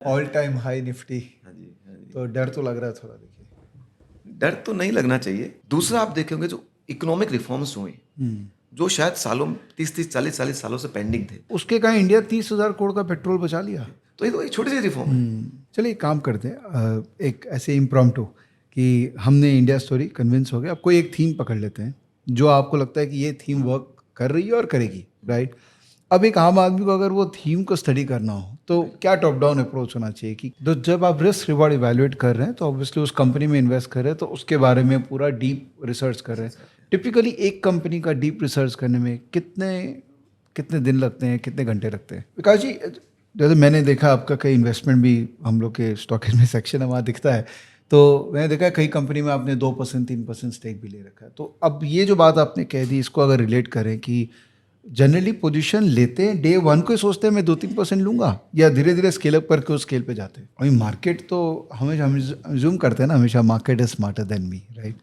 All time high Nifty. हाँ जी, हाँ जी। तो डर तो लग रहा है थोड़ा, देखिए। डर तो नहीं लगना चाहिए। दूसरा आप देखेंगे जो इकोनॉमिक रिफॉर्म्स हुए, जो शायद सालों 30-30 40-40 सालों से पेंडिंग थे, उसके कहा इंडिया 30,000 करोड़ का पेट्रोल बचा लिया। तो ये तो एक छोटी सी रिफॉर्म है। चलिए एक काम करते हैं, एक ऐसे इम्प्रॉम्प्टू कि हमने इंडिया स्टोरी कन्विंस हो गया, अब कोई एक थीम पकड़ लेते हैं जो आपको लगता है कि ये थीम वर्क कर रही है और करेगी, राइट। अब एक आम आदमी को अगर वो थीम को स्टडी करना हो तो क्या टॉप डाउन अप्रोच होना चाहिए कि तो जब आप रिस्क रिवॉर्ड इवैल्यूएट कर रहे हैं तो ऑब्वियसली उस कंपनी में इन्वेस्ट कर रहे हैं तो उसके बारे में पूरा डीप रिसर्च कर रहे हैं। टिपिकली एक कंपनी का डीप रिसर्च करने में कितने कितने दिन लगते हैं, कितने घंटे लगते हैं? विकास जी, जैसे मैंने देखा आपका कई इन्वेस्टमेंट भी हम लोग के स्टॉक में सेक्शन है, वहाँ दिखता है। तो मैंने देखा है कई कंपनी में आपने 2% 3% स्टेक भी ले रखा है। तो अब ये जो बात आपने कह दी, इसको अगर रिलेट करें कि जनरली पोजीशन लेते हैं डे वन को ही सोचते हैं मैं 2-3% लूंगा, या धीरे धीरे स्केल अप करके उस स्केल पे जाते हैं? अभी मार्केट तो हमेशा हम ज्यूम करते हैं ना, हमेशा market is smarter than me, right.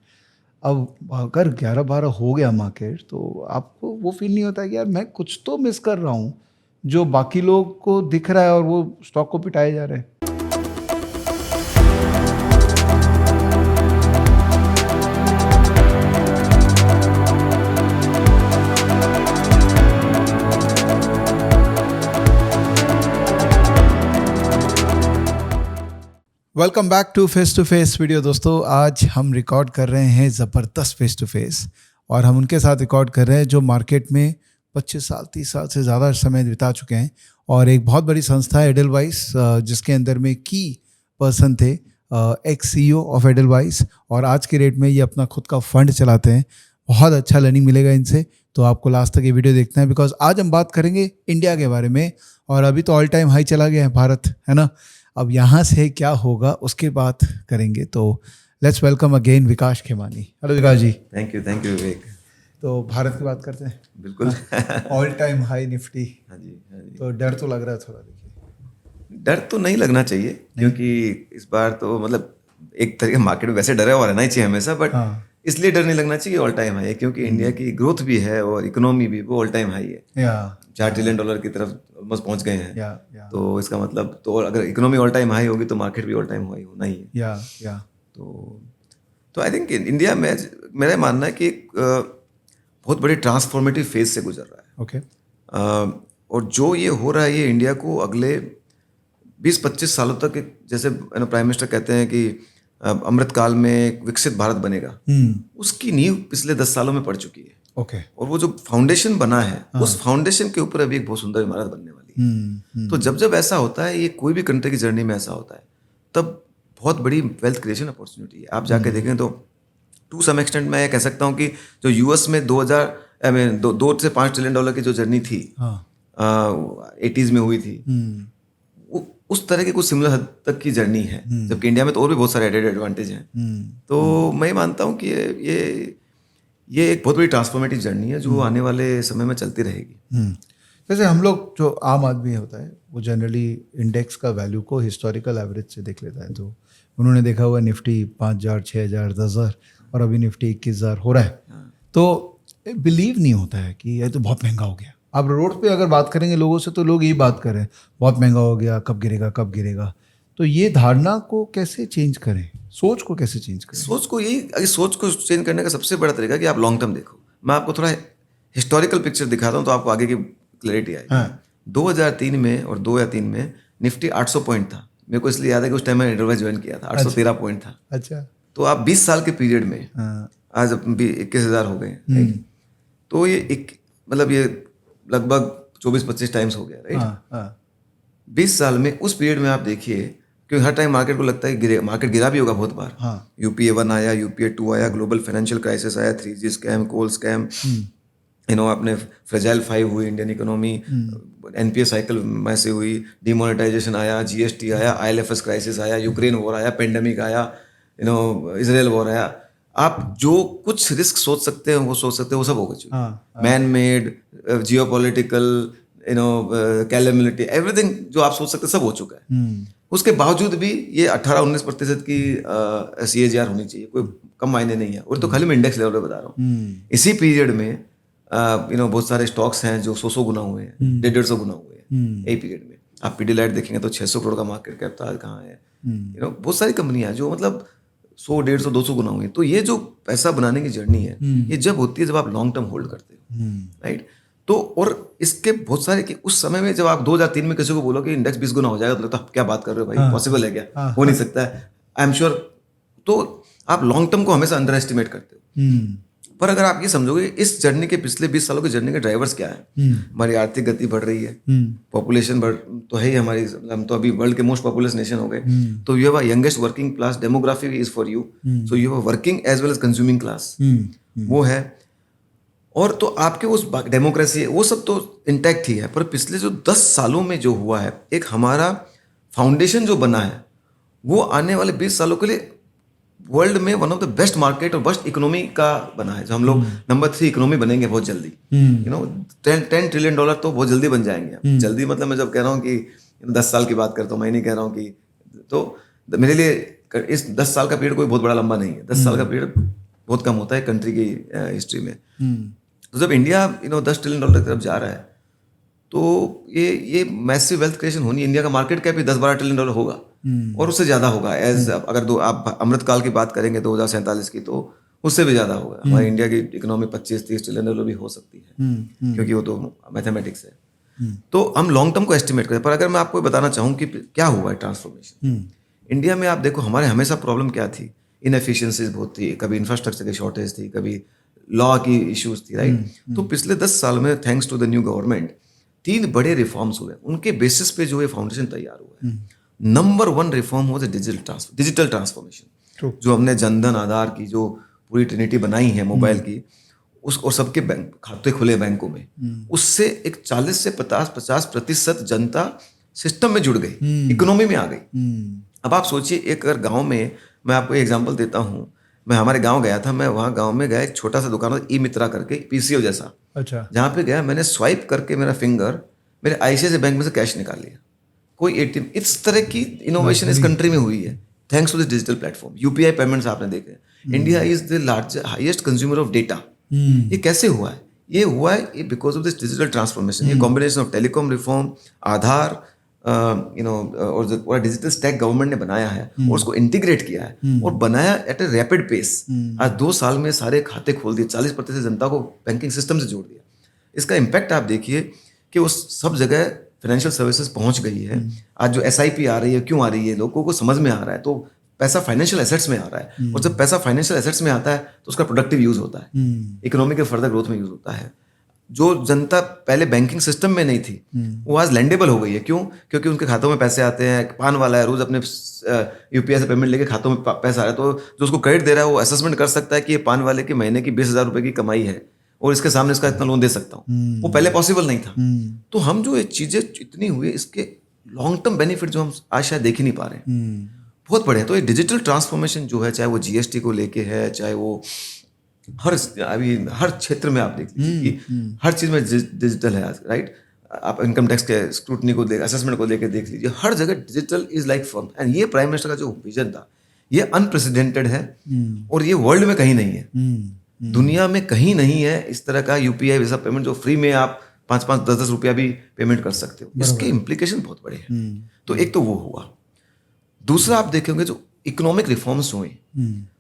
अब अगर 11-12 हो गया मार्केट तो आपको वो फील नहीं होता है कि यार मैं कुछ तो मिस कर रहा हूँ जो बाकी लोग को दिख रहा है और वो स्टॉक को पिटाए जा रहे हैं? Welcome back to face video. दोस्तों, आज हम रिकॉर्ड कर रहे हैं ज़बरदस्त फेस टू फेस, और हम उनके साथ रिकॉर्ड कर रहे हैं जो मार्केट में 25 साल 30 साल से ज़्यादा समय बिता चुके हैं, और एक बहुत बड़ी संस्था है एडलवाइस, जिसके अंदर में की पर्सन थे एक्स CEO ऑफ एडलवाइस, और आज के रेट में ये अपना खुद का फंड चलाते हैं। बहुत अच्छा लर्निंग मिलेगा इनसे, तो आपको लास्ट तक ये वीडियो देखना है, बिकॉज आज हम बात करेंगे इंडिया के बारे में। और अभी तो ऑल टाइम हाई चला गया है भारत, है ना। अब यहाँ से क्या होगा उसकी बात करेंगे। तो let's welcome again Vikas Khemani. Hello Vikas ji. Thank you Vivek. तो भारत की बात करते हैं। बिल्कुल। All time high Nifty. हाँ जी, हाँ जी। तो डर तो लग रहा है थोड़ा, देखिए। डर तो नहीं लगना चाहिए, क्योंकि इस बार तो मतलब एक तरीके मार्केट में वैसे डरा हुआ रहना ही चाहिए हमेशा, बट हाँ। इसलिए डर नहीं लगना चाहिए। ऑल टाइम हाई है क्योंकि इंडिया की ग्रोथ भी है और इकोनॉमी भी वो ऑल टाइम हाई है। या $4 ट्रिलियन की तरफ ऑलमोस्ट पहुंच गए हैं। या तो इसका मतलब तो अगर इकोनॉमी ऑल टाइम हाई होगी तो मार्केट भी ऑल टाइम हाई होना ही है। या तो आई थिंक इंडिया में मेरा मानना है कि एक बहुत बड़ी ट्रांसफॉर्मेटिव फेज से गुजर रहा है। ओके। और जो ये हो रहा है ये इंडिया को अगले 20-25 सालों तक जैसे प्राइम मिनिस्टर कहते हैं कि अमृत काल में एक विकसित भारत बनेगा, उसकी नींव पिछले 10 सालों में पड़ चुकी है। ओके। और वो जो फाउंडेशन बना है, उस फाउंडेशन के ऊपर अभी एक बहुत सुंदर इमारत बनने वाली है। तो जब ऐसा होता है, ये कोई भी कंट्री की जर्नी में ऐसा होता है, तब बहुत बड़ी वेल्थ क्रिएशन अपॉर्चुनिटी है। आप जाके देखें तो टू सम एक्सटेंट मैं ये कह सकता हूँ कि जो यूएस में 2 से $5 ट्रिलियन की जो जर्नी थी, 80s में हुई थी, उस तरह की कुछ सिमिलर हद तक की जर्नी है। जबकि इंडिया में तो और भी बहुत सारे एडेड एडवांटेज हैं। तो मैं मानता हूँ कि ये एक बहुत बड़ी ट्रांसफॉर्मेटिव जर्नी है जो आने वाले समय में चलती रहेगी। जैसे हम लोग जो आम आदमी होता है वो जनरली इंडेक्स का वैल्यू को हिस्टोरिकल एवरेज से देख लेता है। तो उन्होंने देखा हुआ निफ्टी 5,000 6,000 10,000 और अभी निफ्टी 21,000 हो रहा है। तो बिलीव नहीं होता है कि ये तो बहुत महंगा हो गया। अब रोड पे अगर बात करेंगे लोगों से तो लोग यही बात कर रहे हैं, बहुत महंगा हो गया, कब गिरेगा कब गिरेगा। तो ये धारणा को कैसे चेंज करें, सोच को कैसे चेंज करें? सोच को चेंज करने का सबसे बड़ा तरीका कि आप लॉन्ग टर्म देखो। मैं आपको थोड़ा हिस्टोरिकल पिक्चर दिखाता हूँ तो आपको आगे की क्लैरिटी आएगी। 2003 में और 2 या 3 में निफ्टी 800 पॉइंट था। मेरे को इसलिए याद है कि उस टाइम मैं एडलवाइस ज्वाइन किया था, 813 पॉइंट था। अच्छा। तो आप 20 साल के पीरियड में आज 21,000 हो गए। तो ये मतलब ये लगभग 24-25 टाइम्स हो गया, राइट। 20 साल में उस पीरियड में आप देखिए, क्योंकि हर टाइम मार्केट को लगता है कि मार्केट गिरा भी होगा बहुत बार। UPA 1 आया, UPA 2 आया, ग्लोबल फाइनेंशियल क्राइसिस आया, 3G स्कैम, कोल स्कैम, अपने फ्रेजाइल 5 हुई इंडियन इकोनॉमी, NPA साइकिल में से हुई, डिमोनेटाइजेशन आया, GST आया, IL&FS क्राइसिस आया, यूक्रेन वॉर आया, पेंडेमिक आया, इजराइल वॉर आया। आप जो कुछ रिस्क सोच सकते हैं वो सोच सकते हैं, वो सब हो गए। मैन मेड, जियोपॉलिटिकल, कैलेमिलिटी, एवरीथिंग जो आप सोच सकते हैं सब हो चुका है। उसके बावजूद भी ये 18-19% की CAGR होनी चाहिए, कोई कम मायने नहीं है। और तो खाली मैं इंडेक्स लेवल पे बता रहा हूँ। इसी पीरियड में बहुत सारे स्टॉक्स हैं जो 100 गुना हुए हैं, 150 गुना हुए हैं एक पीरियड में। आप पीडीलाइट देखेंगे तो 600 करोड़ का मार्केट कैप था, आज कहाँ है? बहुत सारी कंपनियां जो मतलब 100, 150, 200 गुना हुई। तो ये जो पैसा बनाने की जर्नी है, ये जब होती है जब आप लॉन्ग टर्म होल्ड करते हो, राइट? तो और इसके बहुत सारे कि उस समय में जब आप 2003 में किसी को बोलो कि इंडेक्स 20 गुना हो जाएगा, तो लगता है क्या बात कर रहे हो भाई, पॉसिबल है क्या? हो नहीं सकता है, आई एम श्योर। तो आप लॉन्ग टर्म को हमेशा अंडर एस्टिमेट करते हो। पर अगर आप ये समझोगे इस जर्नी के पिछले 20 सालों की जर्नी के ड्राइवर्स क्या है, हमारी आर्थिक गति बढ़ रही है, पॉपुलेशन बढ़ तो है ही हमारी, हम तो अभी वर्ल्ड के मोस्ट पॉपुलस नेशन हो गए, तो you have a youngest working class, demography is for you, so you have working as well as consuming class, वो है। और तो आपके उस डेमोक्रेसी वो सब तो इंटैक्ट ही है, पर पिछले जो 10 सालों में जो हुआ है, एक हमारा फाउंडेशन जो बना है, वो आने वाले 20 सालों के लिए वर्ल्ड में one of the best market और बेस्ट इकोनॉमी का बना है। जो हम लोग नंबर 3 इकोनॉमी बनेंगे बहुत जल्दी, 10 ट्रिलियन डॉलर तो बहुत जल्दी बन जाएंगे। जल्दी मतलब मैं जब कह रहा हूँ कि 10 साल की बात करता हूँ, मैं नहीं कह रहा हूँ कि, तो मेरे लिए इस 10 साल का पीरियड कोई बहुत बड़ा लंबा नहीं है। 10 साल का पीरियड बहुत कम होता है कंट्री की हिस्ट्री में। तो जब इंडिया 10 ट्रिलियन डॉलर की तरफ जा रहा है, तो ये मैसिव वेल्थ क्रिएशन होनी है। इंडिया का मार्केट कैप भी 10-12 ट्रिलियन डॉलर होगा और उससे ज़्यादा होगा। अगर आप अमृतकाल की बात करेंगे 2047 की, तो उससे भी ज़्यादा होगा। हमारी इंडिया की इकोनॉमी 25-30 ट्रिलियन डॉलर भी हो सकती है, क्योंकि वो तो मैथमेटिक्स है। तो हम लॉन्ग टर्म को एस्टिमेट करें। पर अगर मैं आपको बताना चाहूँ कि क्या हुआ है ट्रांसफॉर्मेशन इंडिया में, आप देखो हमारे हमेशा प्रॉब्लम क्या थी, इनएफिशिएंसीज बहुत थी, कभी इंफ्रास्ट्रक्चर की शॉर्टेज थी, कभी लॉ की इश्यूज थी, राइट? तो पिछले 10 साल में thanks to the new government 3 बड़े रिफॉर्म्स हुए, उनके बेसिस पे जो ये फाउंडेशन तैयार हुआ है। Number 1 reform was digital transformation, जो हमने जनधन आधार की जो पूरी ट्रिनिटी बनाई है मोबाइल की, उस और सबके बैंक खाते खुले बैंकों में, उससे एक 40 से 50% जनता सिस्टम में जुड़ गई, इकोनॉमी में आ गई। अब आप सोचिए, एक अगर गांव में, मैं आपको एग्जांपल देता हूं, मैं हमारे गांव गया था, मैं वहां गांव में गया, एक छोटा सा दुकान था, ई मित्रा करके, पीसीओ जैसा, अच्छा, जहां पे गया, मैंने स्वाइप करके मेरा फिंगर मेरे आईसीआईसीआई बैंक में से कैश निकाल लिया, कोई एटीएम। इस तरह की इनोवेशन इस कंट्री में हुई है thanks to this digital platform. UPI payments आपने देखे, India is the highest consumer of data. ये कैसे हुआ है? ये हुआ है because of this digital transformation. ये combination of telecom reform, Aadhaar, और डिजिटल स्टैक गवर्नमेंट ने बनाया है और उसको इंटीग्रेट किया है और बनाया एट ए रैपिड पेस। आज 2 साल में सारे खाते खोल दिए, 40% जनता को बैंकिंग सिस्टम से जोड़ दिया। इसका इम्पैक्ट आप देखिए कि वो सब जगह फाइनेंशियल सर्विसेज पहुंच गई है। आज जो एसआईपी आ रही है, क्यों आ रही है, लोगों को समझ में आ रहा है। तो पैसा फाइनेंशियल एसेट्स में आ रहा है, और जब पैसा फाइनेंशियल एसेट्स में आता है तो उसका प्रोडक्टिव यूज होता है, इकोनॉमी के फर्दर ग्रोथ में यूज होता है। जो जनता पहले बैंकिंग सिस्टम में नहीं थी, वो आज लैंडेबल हो गई है। क्यों? क्योंकि उनके खातों में पैसे आते हैं। पान वाला है, रोज अपने यूपीआई से पेमेंट लेके खातों में पैसा आ रहा है, तो जो उसको क्रेडिट दे रहा है वो असेसमेंट कर सकता है कि ये पान वाले की महीने की 20,000 रुपए की कमाई है और इसके सामने इसका इतना लोन दे सकता हूँ। वो पहले पॉसिबल नहीं था। तो हम जो ये चीजें इतनी हुई, इसके लॉन्ग टर्म बेनिफिट जो हम आज शायद देख ही नहीं पा रहे हैं, बहुत बड़े हैं। तो ये डिजिटल ट्रांसफॉर्मेशन जो है, चाहे वो जीएसटी को लेके है, चाहे वो हर क्षेत्र में आप देख लीजिए कि हर चीज में डिजिटल है आज, राइट? आप इनकम टैक्स के स्क्रूटनी को असेसमेंट को लेकर देख लीजिए, हर जगह digital is like firm. And ये प्राइम मिनिस्टर का जो विजन था, ये अनप्रेसिडेंटेड है और ये वर्ल्ड में कहीं नहीं है, दुनिया में कहीं नहीं है इस तरह का यूपीआई वैसा पेमेंट जो फ्री में आप 5-5, 10-10 रुपया भी पेमेंट कर सकते हो। इसके इम्प्लीकेशन बहुत बड़े हैं। तो एक तो वो हुआ। दूसरा आप देखेंगे जो इकोनॉमिक रिफॉर्म्स हुए,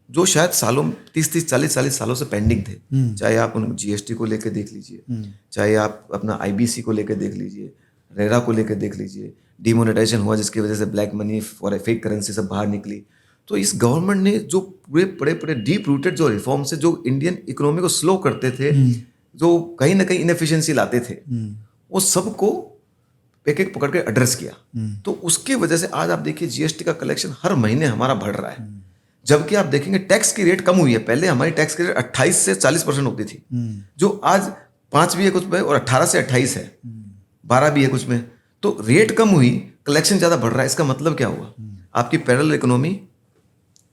जो शायद सालों 30-30, 40-40 सालों से पेंडिंग थे, चाहे आप उन जीएसटी को लेकर देख लीजिए, चाहे आप अपना आईबीसी को लेकर देख लीजिए, रेरा को लेकर देख लीजिए, डिमोनेटाइजेशन हुआ जिसकी वजह से ब्लैक मनी और फेक करेंसी सब बाहर निकली। तो इस गवर्नमेंट ने जो पूरे बड़े डीप रूटेड जो रिफॉर्म्स है, जो इंडियन इकोनॉमी को स्लो करते थे, जो कहीं ना कहीं इनएफिशिएंसी लाते थे, वो सबको एक एक पकड़ के एड्रेस किया। तो उसकी वजह से आज आप देखिए जीएसटी का कलेक्शन हर महीने हमारा बढ़ रहा है। जबकि आप देखेंगे टैक्स की रेट कम हुई है। पहले हमारी टैक्स की रेट 28 से 40% होती थी, जो आज 5 भी है कुछ में और 18 से 28 है, 12 भी है कुछ में। तो रेट कम हुई, कलेक्शन ज्यादा बढ़ रहा है। इसका मतलब क्या हुआ? आपकी पैरेलल इकोनॉमी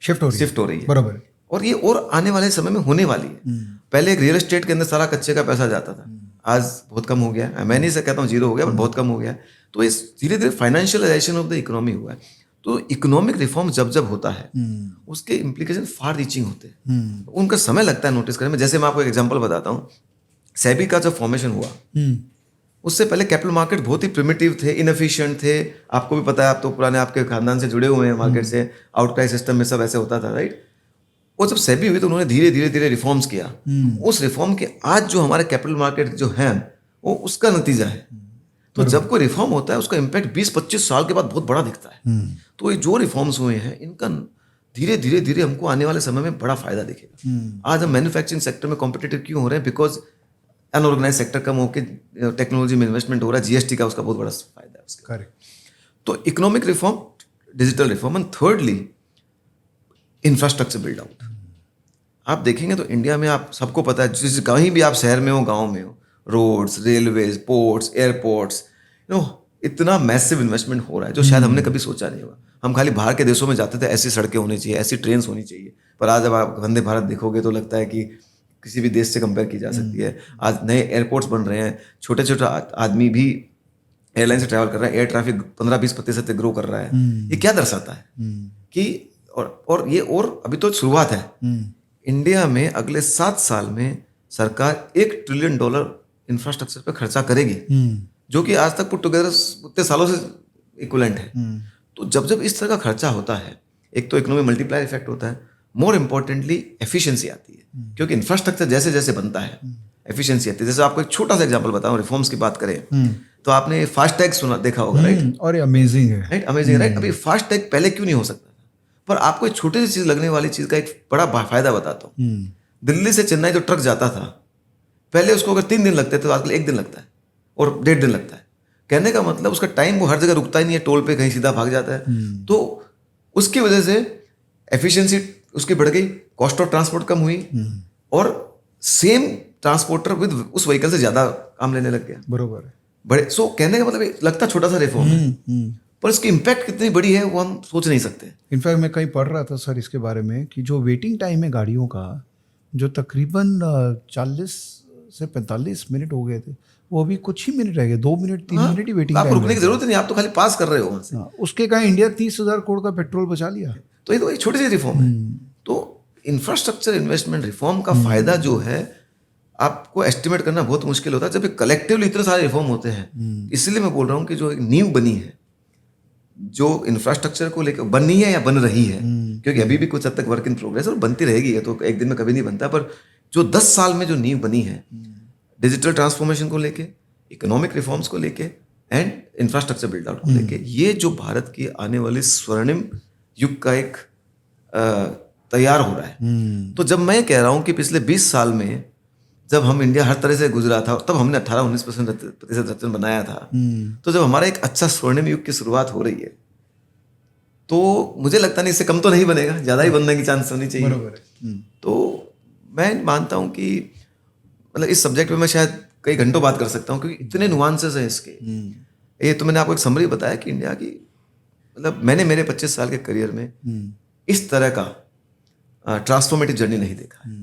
शिफ्ट हो रही है। बराबर। और ये और आने वाले समय में होने वाली है। पहले एक रियल एस्टेट के अंदर सारा कच्चे का पैसा जाता था, आज बहुत कम हो गया। मैं नहीं से कहता हूँ जीरो हो गया, पर बहुत कम हो गया। तो इस धीरे धीरे फाइनेंशियलाइजेशन ऑफ द इकोनॉमी हुआ है। तो इकोनॉमिक रिफॉर्म जब होता है, उसके इम्प्लीकेशन फार रीचिंग होते हैं, उनका समय लगता है नोटिस करने में। जैसे मैं आपको एक एग्जांपल बताता हूँ, सेबी का जब फॉर्मेशन हुआ, उससे पहले कैपिटल मार्केट बहुत ही प्रिमिटिव थे, इनएफिशिएंट थे। आपको भी पता है, आप तो पुराने आपके खानदान से जुड़े हुए हैं मार्केट से, आउटक्राई सिस्टम में सब ऐसे होता था, राइट। वो जब सेबी हुई तो उन्होंने धीरे धीरे धीरे रिफॉर्म्स किया। उस रिफॉर्म के आज जो हमारे कैपिटल मार्केट जो है वो उसका नतीजा है। तो जब कोई रिफॉर्म होता है उसका इम्पैक्ट 20-25 साल के बाद बहुत बड़ा दिखता है। तो ये जो रिफॉर्म्स हुए हैं इनका धीरे धीरे धीरे हमको आने वाले समय में बड़ा फायदा दिखेगा। आज हम मैन्युफैक्चरिंग सेक्टर में कॉम्पिटिटिव क्यों हो रहे हैं? बिकॉज अनऑर्गेनाइज सेक्टर कम होकर टेक्नोलॉजी में इन्वेस्टमेंट हो रहा है, जीएसटी का उसका बहुत बड़ा फायदा है उसका। करेक्ट। तो economic reform, digital reform, and thirdly infrastructure build out. आप देखेंगे तो इंडिया में, आप सबको पता है, जिस कहीं भी आप शहर में हो, गांव में हो, रोड्स, रेलवेज, पोर्ट्स, एयरपोर्ट्स, इतना मैसिव इन्वेस्टमेंट हो रहा है जो शायद हमने कभी सोचा नहीं होगा। हम खाली बाहर के देशों में जाते थे, ऐसी सड़कें होनी चाहिए, ऐसी ट्रेन होनी चाहिए, पर आज जब आप वंदे भारत देखोगे तो लगता है कि किसी भी देश से कंपेयर की जा सकती है। आज नए एयरपोर्ट्स बन रहे हैं, छोटे छोटे आदमी भी एयरलाइन से ट्रैवल कर रहा है, एयर ट्रैफिक 15-20% ग्रो कर रहा है। ये क्या दर्शाता है कि और ये, और अभी तो शुरुआत है। इंडिया में अगले 7 साल में सरकार $1 ट्रिलियन इंफ्रास्ट्रक्चर पर खर्चा करेगी, जो कि आज तक पुट टुगेदर उतने सालों से इक्विवेलेंट है। तो जब जब इस तरह का खर्चा होता है, एक तो इकोनॉमी मल्टीप्लायर इफेक्ट होता है, मोर इम्पोर्टेंटली एफिशिएंसी आती है, क्योंकि इंफ्रास्ट्रक्चर जैसे जैसे बनता है एफिशिएंसी आती है। जैसे आपको एक छोटा सा एग्जांपल बताऊं, रिफॉर्म्स की बात करें तो आपने फास्टैग सुना, देखा होगा, राइट? और अमेजिंग है, राइट, अमेजिंग, राइट। अभी फास्टैग पहले क्यों नहीं हो सकता था? पर आपको एक छोटी सी चीज लगने वाली चीज का एक बड़ा फायदा बताता हूँ। दिल्ली से चेन्नई जो ट्रक जाता था, पहले उसको अगर 3 दिन लगते थे तो आजकल 1 दिन लगता है और 1.5 दिन लगता है। कहने का मतलब उसका टाइम, वो हर जगह रुकता ही नहीं है, टोल पे कहीं सीधा भाग जाता है। तो उसकी वजह से एफिशिएंसी उसकी बढ़ गई, कॉस्ट ऑफ ट्रांसपोर्ट कम हुई, और सेम ट्रांसपोर्टर विद उस व्हीकल से ज्यादा काम लेने लग गया। बरोबर है, बड़े। सो कहने का मतलब लगता छोटा सा रिफॉर्म है, पर इसकी इम्पैक्ट कितनी बड़ी है वो हम सोच नहीं सकते। इनफैक्ट मैं कहीं पढ़ रहा था सर इसके बारे में कि जो वेटिंग टाइम है गाड़ियों का, जो तकरीबन 40 से 45 मिनट हो गए थे, वो अभी कुछ ही मिनट रह गए, 2 मिनट 3 मिनट ही वेटिंग आप टाइम। रुकने की जरूरत नहीं, आप तो खाली पास कर रहे हो वहां से। उसके कहा इंडिया 30,000 करोड़ का पेट्रोल बचा लिया। तो ये तो एक छोटी सी रिफॉर्म है। तो इंफ्रास्ट्रक्चर इन्वेस्टमेंट रिफॉर्म का फायदा जो है आपको एस्टिमेट करना बहुत मुश्किल होता है जब कलेक्टिवली इतने सारे रिफॉर्म होते हैं। इसलिए मैं बोल रहा हूँ कि जो एक नींव बनी है, जो इंफ्रास्ट्रक्चर को लेकर बनी है या बन रही है, क्योंकि अभी भी कुछ हद तक वर्क इन प्रोग्रेस और बनती रहेगी, है तो एक दिन में कभी नहीं बनता, पर जो 10 साल में जो नींव बनी है डिजिटल ट्रांसफॉर्मेशन को लेके, इकोनॉमिक रिफॉर्म्स को लेके एंड इंफ्रास्ट्रक्चर बिल्ड आउट को लेके, ये जो भारत की आने वाली स्वर्णिम युग का एक तैयार हो रहा है। तो जब मैं कह रहा हूँ कि पिछले 20 साल में जब हम इंडिया हर तरह से गुजरा था, तब हमने 18-19% रत्न बनाया था। तो जब हमारा एक अच्छा स्वर्णिम युग की शुरुआत हो रही है, तो मुझे लगता नहीं इससे कम तो नहीं बनेगा, ज़्यादा ही बनने की चांस होनी चाहिए। बरोबर है। तो मैं मानता हूँ कि मतलब इस सब्जेक्ट पे मैं शायद कई घंटों बात कर सकता हूँ, क्योंकि इतने नुआंसेस हैं इसके। ये तो मैंने आपको एक समरी बताया कि इंडिया की, मतलब मैंने मेरे 25 साल के करियर में इस तरह का ट्रांसफॉर्मेटिव जर्नी नहीं देखा है।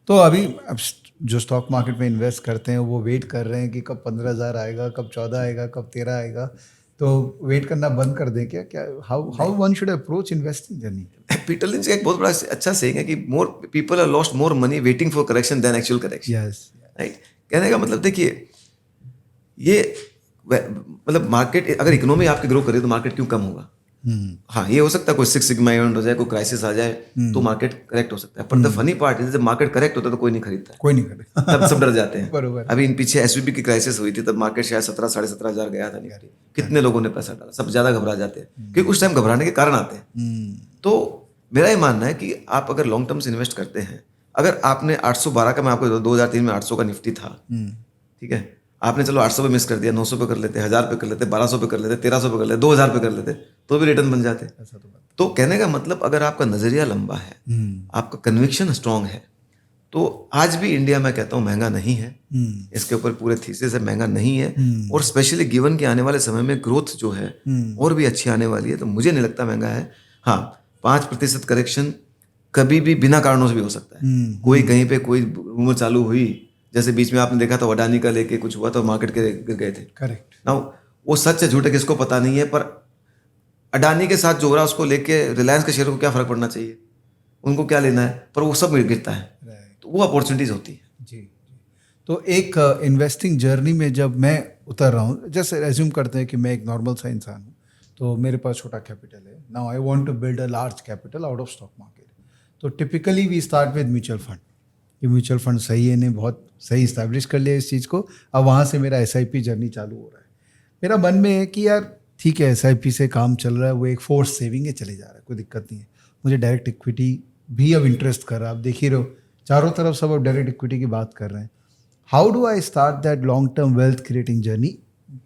तो अभी अब जो स्टॉक मार्केट में इन्वेस्ट करते हैं वो वेट कर रहे हैं कि कब 15,000 आएगा, कब 14 आएगा, कब 13 आएगा, तो वेट करना बंद कर दें क्या? क्या how one should approach investing journey? Peter Lynch का एक बहुत बड़ा अच्छा सेइंग है कि more people are lost more money waiting for correction than actual correction. Yes, right. कहने का मतलब देखिए, ये मतलब मार्केट, अगर इकोनॉमी आपकी ग्रो करे तो मार्केट क्यों कम होगा? हाँ, ये हो सकता है कोई 6 सिग्मा इवेंट हो जाए, कोई क्राइसिस आ जाए तो मार्केट करेक्ट हो सकता है, पर द फनी पार्ट है जब मार्केट करेक्ट होता है तो कोई नहीं खरीदता है, कोई नहीं करे तब सब डर जाते हैं। बरोबर। अभी इन पीछे एसवीबी की क्राइसिस हुई थी, तब मार्केट शायद 17-17,500 गया था, निफ्टी कितने लोगों ने पैसा डाला, सब ज्यादा घबरा जाते हैं, क्योंकि उस टाइम घबराने के कारण आते हैं। तो मेरा ये मानना है कि आप अगर लॉन्ग टर्म से इन्वेस्ट करते हैं, अगर आपने 812 का, मैं आपको 2003 में 800 का निफ्टी था, ठीक है, आपने चलो 800 पे मिस कर दिया, 900 पे कर लेते, 1000 पे कर लेते, 1200 पे कर लेते, 1300 पे कर लेते, 2000 पे कर लेते, तो भी रिटर्न बन जाते। तो कहने का मतलब अगर आपका नजरिया लंबा है, आपका कन्विक्शन स्ट्रांग है, तो आज भी इंडिया मैं कहता हूँ महंगा नहीं है। इसके ऊपर पूरे थीसिस है, महंगा नहीं है, और स्पेशली गिवन कि आने वाले समय में ग्रोथ जो है और भी अच्छी आने वाली है, तो मुझे नहीं लगता महंगा है। हाँ, 5% करेक्शन कभी भी बिना कारणों से भी हो सकता है। कोई कहीं पे कोई रूमर चालू हुई, जैसे बीच में आपने देखा था अडानी का लेके कुछ हुआ तो मार्केट के गिर गए थे। करेक्ट। नाउ वो सच है झूठ है किसको पता नहीं है, पर अडानी के साथ जो हो रहा है उसको लेके रिलायंस के शेयर को क्या फर्क पड़ना चाहिए, उनको क्या लेना है, पर वो सब गिरता है। तो वो अपॉर्चुनिटीज होती है। जी। तो एक इन्वेस्टिंग जर्नी में जब मैं उतर रहा हूँ, जैसे एज्यूम करते हैं कि मैं एक नॉर्मल सा इंसान हूँ, तो मेरे पास छोटा कैपिटल है. Now I want to build a large capital out of stock market. तो typically we start with mutual fund. ये म्यूचुअल फंड सही है, ने बहुत सही इस्टेब्लिश कर लिया इस चीज़ को. अब वहाँ से मेरा SIP जर्नी चालू हो रहा है. मेरा मन में है कि यार ठीक है, SIP से काम चल रहा है, वो एक फोर्स सेविंग है, चले जा रहा है, कोई दिक्कत नहीं है. मुझे डायरेक्ट इक्विटी भी अब इंटरेस्ट कर रहा है. आप देख ही रहे हो, चारों तरफ सब अब डायरेक्ट इक्विटी की बात कर रहे हैं. How do I start that long term wealth creating journey?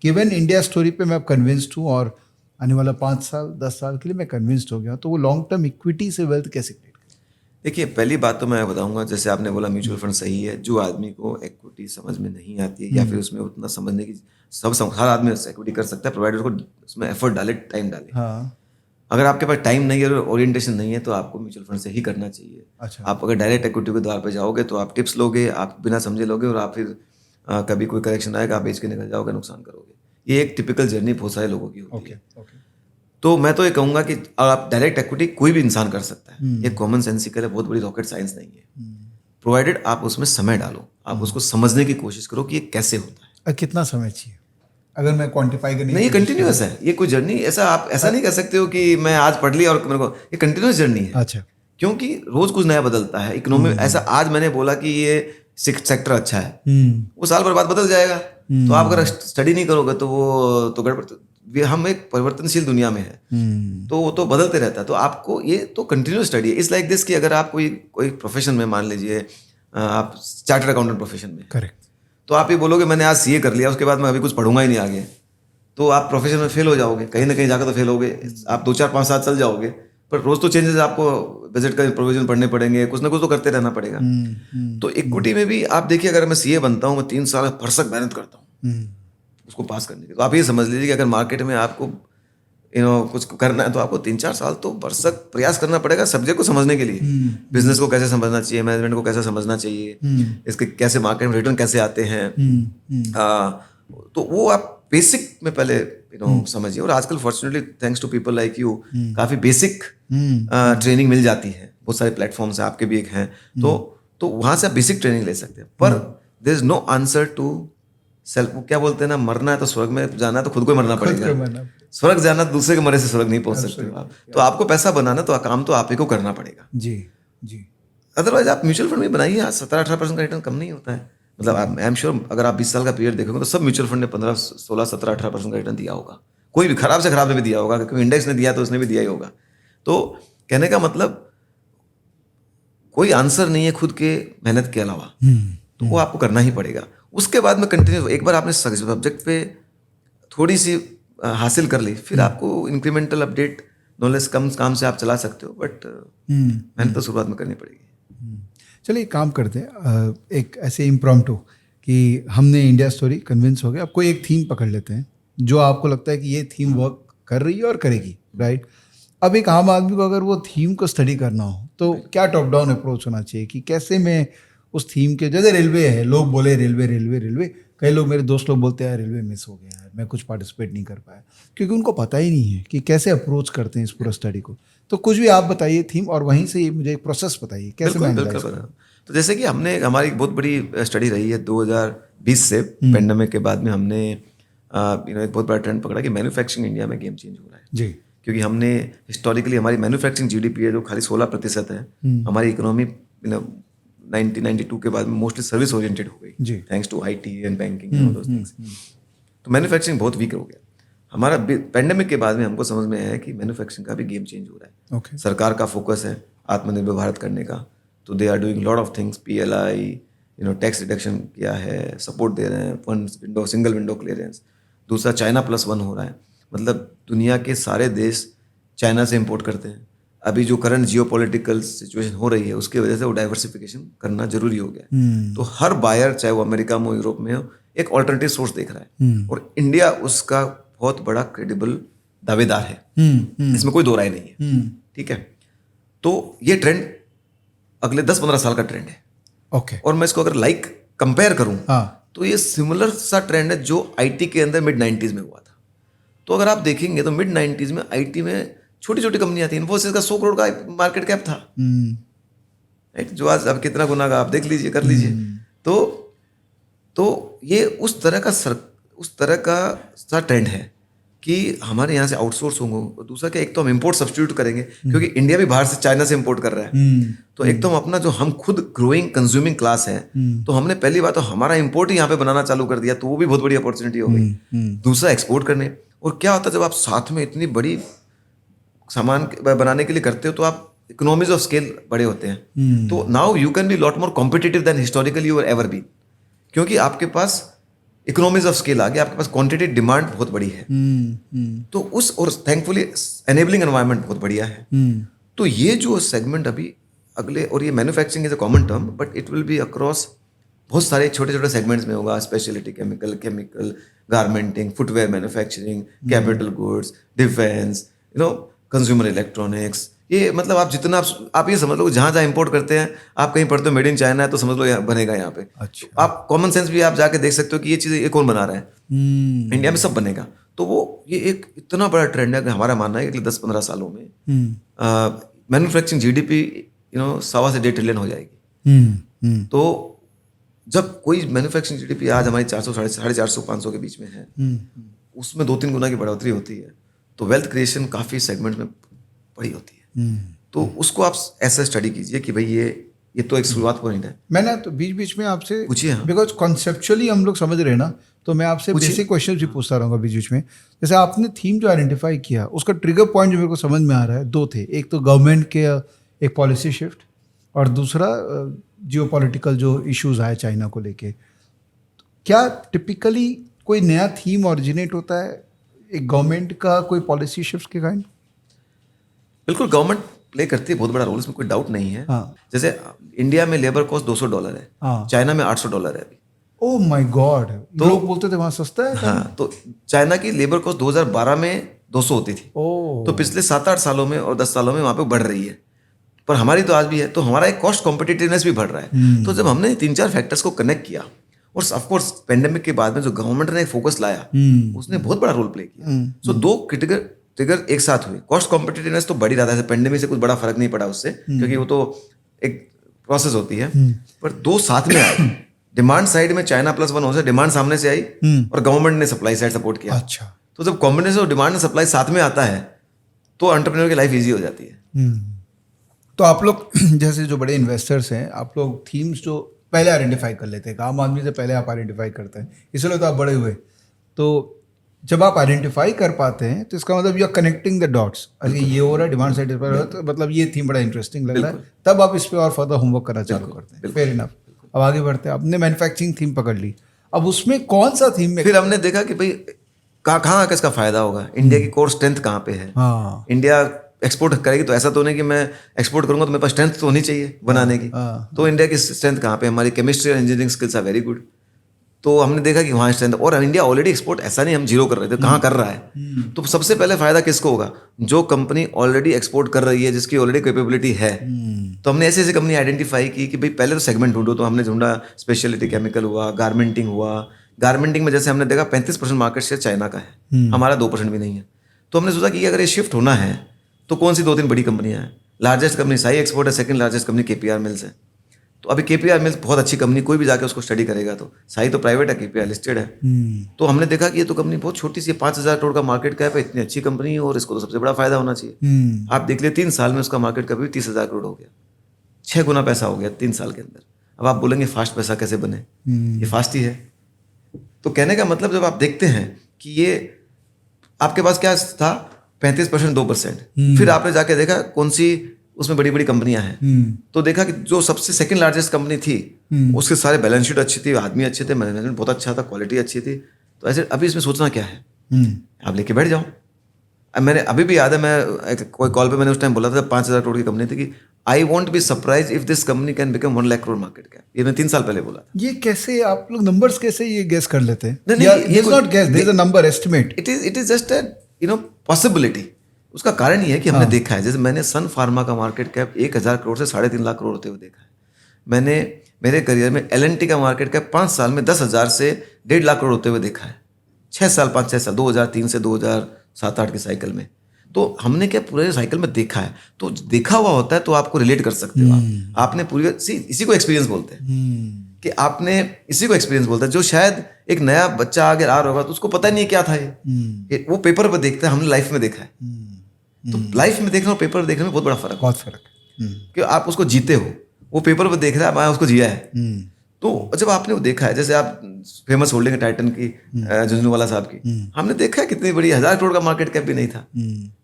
Given India story पे मैं अब कन्विंस्ड हूँ और आने वाला 5 साल 10 साल के लिए मैं कन्विंस्ड हो गया. तो वो लॉन्ग टर्म इक्विटी से वेल्थ कैसे क्रिएट करें? देखिए, पहली बात तो मैं बताऊंगा, जैसे आपने बोला म्यूचुअल फंड सही है. जो आदमी को इक्विटी समझ में नहीं आती है या फिर उसमें उतना समझने की हर आदमी इक्विटी कर सकता है, प्रोवाइडर को उसमें एफर्ट डाले, टाइम डाले. हाँ. अगर आपके पास टाइम नहीं है और ओरिएंटेशन नहीं है तो आपको म्यूचुअल फंड से ही करना चाहिए. अच्छा. आप अगर डायरेक्ट इक्विटी के द्वार पे जाओगे तो आप टिप्स लोगे, आप बिना समझे लोगे और आप फिर कभी कोई करेक्शन आएगा, आप बेच के निकल जाओगे, नुकसान करोगे. ये एक टिपिकल जर्नी बहुत सारे लोगों की होती है. तो मैं तो ये कहूँगा कि आप डायरेक्ट इक्विटी कोई भी इंसान कर सकता है. ये कॉमन सेंसिकल है, बहुत बड़ी रॉकेट साइंस नहीं है. प्रोवाइडेड आप उसमें समय डालो, आप उसको समझने की कोशिश करो कि ये कैसे होता है. कितना समय चाहिए अगर मैं क्वांटिफाई करने? नहीं, ये कंटिन्यूअस है. ये कोई जर्नी ऐसा आप ऐसा नहीं कह सकते हो कि मैं आज पढ़ लिया और मेरे को, ये कंटिन्यूअस जर्नी है. अच्छा. क्योंकि रोज कुछ नया बदलता है. इकोनॉमी ऐसा आज मैंने बोला कि ये सेक्टर अच्छा है, वो साल भर बाद बदल जाएगा. तो आप अगर स्टडी नहीं करोगे तो वो तो गड़बड़. हम एक परिवर्तनशील दुनिया में है, तो वो तो बदलते रहता है. तो आपको ये तो कंटिन्यूस स्टडी है. इट्स लाइक दिस कि अगर आप कोई प्रोफेशन में, मान लीजिए आप चार्टर्ड अकाउंटेंट प्रोफेशन में, करेक्ट, तो आप ये बोलोगे मैंने आज CA कर लिया, उसके बाद मैं अभी कुछ पढ़ूंगा ही नहीं आगे, तो आप प्रोफेशन में फेल हो जाओगे. कहीं ना कहीं जाकर तो फेल होगे. आप 2 4 5 साल चल जाओगे, पर रोज तो चेंजेस, आपको बजट का प्रोविजन पढ़ने पड़ेंगे, कुछ ना कुछ तो करते रहना पड़ेगा. तो इक्विटी में भी आप देखिए, अगर मैं CA बनता हूँ, मैं 3 साल भरसक मेहनत करता हूँ उसको पास करने की. तो आप ये समझ लीजिए कि अगर मार्केट में आपको कुछ करना है तो आपको 3 4 साल तो भरसक प्रयास करना पड़ेगा सब्जेक्ट को समझने के लिए. बिजनेस को कैसे समझना चाहिए, मैनेजमेंट को कैसे समझना चाहिए, इसके कैसे मार्केट में रिटर्न कैसे आते हैं. तो वो आप बेसिक में पहले समझिए. और आजकल fortunately thanks to people like you काफी बेसिक ट्रेनिंग मिल जाती है. बहुत सारे प्लेटफॉर्म्स हैं, आपके भी एक हैं, तो वहां से आप बेसिक ट्रेनिंग ले सकते हैं. पर there is no answer to self. क्या बोलते हैं ना, मरना है तो स्वर्ग में जाना है तो खुद को मरना पड़ेगा. स्वर्ग जाना, दूसरे के मरे से स्वर्ग नहीं पहुंच सकते आप. तो आपको पैसा बनाना तो काम तो आप ही को करना पड़ेगा. जी जी. अदरवाइज आप म्यूचुअल फंड में बनाइए, 17-18% का रिटर्न कम नहीं होता है. मतलब आई एम श्योर अगर आप 20 साल का पीरियड देखोगे तो सब म्यूचुअल फंड ने 15 16 17 18% का रिटर्न दिया होगा. कोई भी खराब से खराब ने भी दिया होगा, क्योंकि इंडेक्स ने दिया तो उसने भी दिया ही होगा. तो कहने का मतलब कोई आंसर नहीं है खुद के मेहनत के अलावा. तो वो आपको करना ही पड़ेगा. उसके बाद में कंटिन्यू, एक बार आपने सब्जेक्ट पे थोड़ी सी हासिल कर ली, फिर आपको इंक्रीमेंटल अपडेट नॉलेज कम काम से आप चला सकते हो. बट मेहनत तो शुरुआत में करनी पड़ेगी. चलिए काम करते हैं, एक ऐसे इम्प्रॉम्प्टू कि हमने इंडिया स्टोरी कन्विंस हो गया. अब कोई एक थीम पकड़ लेते हैं जो आपको लगता है कि ये थीम वर्क कर रही है और करेगी, राइट? अब एक आम आदमी को अगर वो थीम को स्टडी करना हो तो क्या टॉप डाउन अप्रोच होना चाहिए कि कैसे मैं उस थीम के, जैसे रेलवे है, लोग बोले रेलवे रेलवे रेलवे, कई लोग, मेरे दोस्त लोग बोलते हैं रेलवे मिस हो गया है, मैं कुछ पार्टिसिपेट नहीं कर पाया, क्योंकि उनको पता ही नहीं है कि कैसे अप्रोच करते हैं इस पूरा स्टडी को. तो कुछ भी आप बताइए थीम, और वहीं से मुझे एक प्रोसेस बताइए कैसे मैं बिल्कुल. तो जैसे कि हमारी बहुत बड़ी स्टडी रही है 2020 से, पेंडेमिक के बाद में हमने एक बहुत बड़ा ट्रेंड पकड़ा कि मैन्युफैक्चरिंग इंडिया में गेम चेंज हो रहा है जी. क्योंकि हमने हिस्टोरिकली हमारी मैन्युफैक्चरिंग GDP है जो खाली 16% है. हमारी इकोनॉमी 1992 के बाद में मोस्टली सर्विस ओरिएंटेड हो गई, thanks to IT and banking and those things. तो मैन्युफैक्चरिंग बहुत वीक हो गया. हमारा पेंडेमिक के बाद में हमको समझ में आया कि मैन्युफैक्चरिंग का भी गेम चेंज हो रहा है. सरकार का फोकस है आत्मनिर्भर भारत करने का, तो they are doing lot of things. PLI tax reduction किया है, सपोर्ट दे रहे हैं, फंड्स, सिंगल विंडो क्लियरेंस. दूसरा China+1 हो रहा है, मतलब दुनिया के सारे देश चाइना से इंपोर्ट करते हैं. अभी जो करंट जियोपॉलिटिकल सिचुएशन हो रही है उसकी वजह से वो डाइवर्सिफिकेशन करना जरूरी हो गया है. तो हर बायर, चाहे वो अमेरिका में हो, यूरोप में हो, एक ऑल्टरनेटिव सोर्स देख रहा है. और इंडिया उसका बहुत बड़ा क्रेडिबल दावेदार है, इसमें कोई दो राय नहीं है. ठीक है, तो ये ट्रेंड अगले 10-15 साल का ट्रेंड है. ओके. और मैं इसको अगर कंपेयर करूं तो ये सिमिलर सा ट्रेंड है जो IT के अंदर मिड-90s में हुआ था. तो अगर आप देखेंगे तो मिड-90s में IT में छोटी छोटी कंपनियां थी. इन्फोसिस का 100 करोड़ का मार्केट कैप था, राइट, जो आज अब कितना गुना का आप देख लीजिए, कर लीजिए. तो तो ये उस तरह का सा ट्रेंड है कि हमारे यहाँ से आउटसोर्स होंगे, और दूसरा क्या, एक तो हम इंपोर्ट सब्स्टिट्यूट करेंगे क्योंकि इंडिया भी बाहर से चाइना से इंपोर्ट कर रहा है। तो एक तो हम अपना जो हम खुद ग्रोइंग कंज्यूमिंग क्लास है, तो हमने पहली बात तो हमारा इंपोर्ट ही यहाँ पे बनाना चालू कर दिया, तो वो भी बहुत बड़ी अपॉर्चुनिटी हो गई। दूसरा एक्सपोर्ट करने, और क्या होता है जब आप साथ में इतनी बड़ी सामान बनाने के लिए करते हो तो आप इकोनॉमीज ऑफ स्केल बड़े होते हैं। तो now you can be lot more competitive than historically you ever be, क्योंकि आपके पास इकोनॉमीज ऑफ स्केल आ गया, आपके पास क्वांटिटी डिमांड बहुत बड़ी है। तो उस, और थैंकफुली एनेबलिंग एनवायरनमेंट बहुत बढ़िया है। तो ये जो सेगमेंट अभी अगले, और ये manufacturing is a common term but it will be across बहुत सारे छोटे छोटे सेगमेंट्स में होगा, speciality chemical, garmenting, footwear manufacturing, capital goods, defence, consumer electronics. ये मतलब आप जितना आप ये समझ लो, जहाँ जहाँ इंपोर्ट करते हैं, आप कहीं पढ़ते हो मेड इन चाइना है तो समझ लो यहाँ बनेगा यहाँ पे। अच्छा। आप कॉमन सेंस भी आप जाके देख सकते हो कि ये चीज़ ये कौन बना रहा है, इंडिया में सब बनेगा। तो वो ये एक इतना बड़ा ट्रेंड है कि हमारा मानना है कि 10-15 सालों में मैन्युफैक्चरिंग जीडीपी 1.25 से 1.5 ट्रिलियन हो जाएगी। तो जब कोई मैन्युफैक्चरिंग जीडीपी आज हमारी 400-450 के बीच में है, उसमें 2-3 गुना की बढ़ोतरी होती है, तो वेल्थ क्रिएशन काफ़ी सेगमेंट में बड़ी होती है। तो उसको आप ऐसा स्टडी कीजिए कि भाई ये तो एक शुरुआत पॉइंट है। मैंने तो बीच बीच में आपसे पूछिए। हाँ, बिकॉज कॉन्सेप्चुअली हम लोग समझ रहे हैं ना, तो मैं आपसे बेसिक क्वेश्चन भी पूछता रहूँगा बीच बीच में। जैसे आपने थीम जो आइडेंटिफाई किया, उसका ट्रिगर पॉइंट जो मेरे को समझ में आ रहा है, 2 थे। एक तो गवर्नमेंट के एक पॉलिसी शिफ्ट, और दूसरा जियोपॉलिटिकल जो इश्यूज आए चाइना को लेके। क्या टिपिकली कोई नया थीम ओरिजिनेट होता है एक गवर्नमेंट का कोई पॉलिसी शिफ्ट के काइंड? बिल्कुल, गवर्नमेंट प्ले करती है बहुत बड़ा रोल, इसमें कोई डाउट नहीं है। हाँ। जैसे इंडिया में लेबर कॉस्ट $200 है, हाँ। चाइना में $800 है अभी। ओह माय गॉड, लोग बोलते थे वहाँ सस्ता है। हाँ, तो चाइना की लेबर कॉस्ट 2012 में 200 होती थी। ओह। तो पिछले 7-8 सालों में और 10 सालों में वहाँ पे बढ़ रही है, पर हमारी तो आज भी है। तो हमारा एक कॉस्ट कॉम्पिटिटिवनेस भी बढ़ रहा है। तो जब हमने 3-4 फैक्टर्स को कनेक्ट किया, और ऑफकोर्स पेंडेमिक के बाद में जो गवर्नमेंट ने फोकस लाया, उसने बहुत बड़ा रोल प्ले किया। सो 2 क्रिटिकल ट्रिगर एक साथ हुए। कॉस्ट कॉम्पिटिटिवनेस तो बढ़ी रहा था, पेंडेमिक से कुछ बड़ा फर्क नहीं पड़ा उससे, क्योंकि वो तो एक प्रोसेस होती है। पर 2 साथ में आए। डिमांड साइड में चाइना +1 हो से डिमांड सामने से आई, और गवर्नमेंट ने सप्लाई साइड सपोर्ट किया। अच्छा। तो जब combination of demand and supply साथ में आता है, तो एंटरप्रेन्योर की लाइफ ईजी हो जाती है। तो आप लोग जैसे जो बड़े इन्वेस्टर्स हैं, आप लोग थीम्स जो पहले आइडेंटिफाई कर लेते हैं, आम आदमी से पहले आप आइडेंटिफाई करते हैं, इसलिए तो आप बड़े हुए। तो जब आप आइडेंटिफाई कर पाते हैं तो इसका मतलब you are connecting the dots. अरे ये हो रहा है, डिमांड साइड पर हो रहा है, तो मतलब ये थीम बड़ा इंटरेस्टिंग लग रहा है, तब आप इस पर और फर्दर होमवर्क करना चालू करते हैं। Fair enough. अब आगे बढ़ते हैं, आपने मैन्युफैक्चरिंग थीम पकड़ ली, अब उसमें कौन सा थीम में फिर हमने देखा कि भाई कहाँ आकर इसका फायदा होगा, इंडिया की कोर स्ट्रेंथ कहाँ पे है। हाँ। इंडिया एक्सपोर्ट करेगी तो ऐसा तो नहीं कि मैं एक्सपोर्ट करूंगा तो मेरे पास स्ट्रेंथ तो होनी चाहिए बनाने की। तो इंडिया की स्ट्रेंथ कहाँ पे, हमारी केमिस्ट्री और engineering skills are very good. तो हमने देखा कि वहाँ स्ट्रेंथ, और इंडिया ऑलरेडी एक्सपोर्ट ऐसा नहीं हम जीरो कर रहे थे, कहाँ कर रहा है। तो सबसे पहले फायदा किसको होगा, जो कंपनी ऑलरेडी एक्सपोर्ट कर रही है, जिसकी ऑलरेडी कैपेबिलिटी है। तो हमने ऐसे ऐसे कंपनी आइडेंटिफाई की कि भाई पहले तो सेगमेंट ढूंढो। तो हमने ढूंढा स्पेशलिटी केमिकल हुआ, गारमेंटिंग हुआ। गारमेंटिंग में जैसे हमने देखा 35% मार्केट शेयर चाइना का है, हमारा 2% भी नहीं है। तो हमने सोचा कि अगर ये शिफ्ट होना है तो कौन सी 2-3 बड़ी कंपनियां हैं। लार्जेस्ट कंपनी साई एक्सपोर्ट है, second largest company KPR mills है। तो अभी केपीआर मिल्स बहुत अच्छी कंपनी, कोई भी जाके उसको स्टडी करेगा। तो साई तो प्राइवेट है, केपीआर लिस्टेड है। तो हमने देखा कि ये तो कंपनी बहुत छोटी सी है, 5,000 करोड़ का मार्केट कैप है, इतनी अच्छी कंपनी है, और इसको तो सबसे बड़ा फायदा होना चाहिए। आप देख लिए 3 साल में उसका मार्केट कैप भी 30,000 करोड़ हो गया, 6 गुना पैसा हो गया 3 साल के अंदर। अब आप बोलेंगे फास्ट पैसा कैसे बने, ये फास्ट ही है। तो कहने का मतलब जब आप देखते हैं कि ये आपके पास क्या था, 35% 2%, फिर आपने जाके देखा कौन सी उसमें बड़ी बड़ी कंपनियां हैं। तो देखा कि जो सबसे सेकंड लार्जेस्ट कंपनी थी, उसके सारे बैलेंस शीट अच्छी थी, आदमी अच्छे थे, मैनेजमेंट बहुत अच्छा था, क्वालिटी अच्छी थी। तो ऐसे अभी इसमें सोचना क्या है, आप लेके बैठ जाओ। मैंने अभी भी याद है, मैं कोई कॉल पे मैंने उस टाइम बोला था, 5,000 करोड़ की कंपनी थी, कि I want be surprise if this company can become 1 lakh crore market cap. ये मैं 3 साल पहले बोला था। ये कैसे आप लोग नंबर्स कैसे ये गेस कर लेते हैं? नहीं, ये not guess, there is a number estimate. It is just a possibility. उसका कारण ये है कि हमने देखा है, जैसे मैंने सन फार्मा का मार्केट कैप 1,000 करोड़ से 3.5 लाख करोड़ होते हुए देखा है। मैंने मेरे करियर में L&T का मार्केट कैप 5 साल में 10,000 से 1.5 लाख करोड़ होते हुए देखा है। 5-6 साल 2003 से 2007-8 के साइकिल में। तो हमने क्या पूरे साइकिल में देखा है, तो देखा हुआ होता है तो आपको रिलेट कर सकते हो। आपने पूरी इसी को एक्सपीरियंस बोलते हैं कि आपने इसी को एक्सपीरियंस बोलता है, जो शायद एक नया बच्चा आगे आ रहा होगा तो उसको पता नहीं क्या था ये वो पेपर पर देखता है, हमने लाइफ में देखा है। तो लाइफ में देखना और पेपर पर देखने में बहुत बड़ा फर्क है। बहुत फर्क है कि आप उसको जीते हो, वो पेपर पर देख रहा है, मैं उसको जिया है। तो जब आपने वो देखा है, जैसे आप फेमस होल्डिंग टाइटन की झुंझुनवाला साहब की, हमने देखा है कितनी बड़ी, 1000 करोड़ का मार्केट कैप भी नहीं था,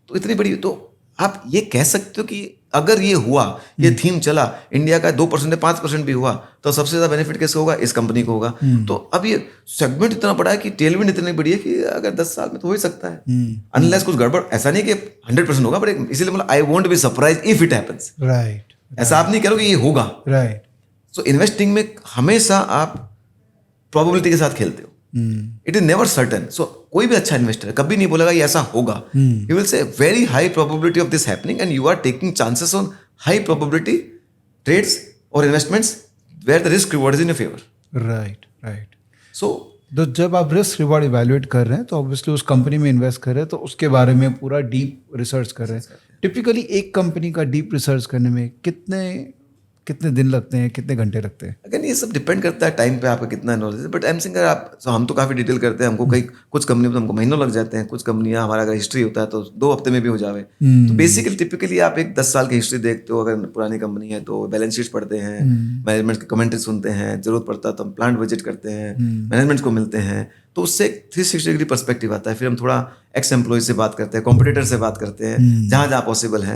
तो इतनी बड़ी। तो आप ये कह सकते हो कि अगर ये हुआ, ये थीम चला, इंडिया का 2% 5% भी हुआ, तो सबसे ज्यादा बेनिफिट किसको होगा? इस कंपनी को होगा। तो अब ये सेगमेंट इतना बड़ा है कि टेलविंड इतनी बड़ी है कि अगर 10 साल में तो हो ही सकता है, अनलेस कुछ गड़बड़। ऐसा नहीं कि 100% होगा, बट इसीलिए मतलब I won't be surprise if it happens. Right, ऐसा आप नहीं करोगे ये होगा। राइट। सो इन्वेस्टिंग में हमेशा आप प्रोबेबिलिटी के साथ खेलते हो। It is never certain. So कोई भी अच्छा इन्वेस्टर कभी नहीं बोलेगा ये ऐसा होगा। He will say very high probability of this happening and you are taking chances on high probability trades और investments where the risk reward is in your favour. Right, right. So तो जब आप रिस्क रिवॉर्ड इवैल्यूएट कर रहे हैं तो obviously उस company में इन्वेस्ट कर रहे हैं तो उसके बारे में पूरा डीप रिसर्च कर रहे हैं। टिपिकली एक कंपनी का डीप रिसर्च करने में कितने दिन लगते हैं, कितने घंटे लगते हैं? अगेन ये सब डिपेंड करता है टाइम पे आपका कितना नॉलेज है। बट एम सिंगर आप हम तो काफ़ी डिटेल करते हैं। हमको कई कुछ कंपनी तो हमको महीनों लग जाते हैं, कुछ कंपनियां हमारा अगर हिस्ट्री होता है तो 2 हफ्ते में भी हो जावे। तो बेसिकली टिपिकली आप एक 10 साल की हिस्ट्री देखते हो, अगर पुरानी कंपनी है तो बैलेंस शीट पढ़ते हैं, मैनेजमेंट की कमेंट्री सुनते हैं, जरूरत पड़ता है तो हम प्लांट विजिट करते हैं, मैनेजमेंट को मिलते हैं, तो उससे 360 डिग्री पर्सपेक्टिव आता है। फिर हम थोड़ा एक्स एम्प्लॉय से बात करते हैं, कॉम्पिटिटर से बात करते हैं जहां जहां पॉसिबल है,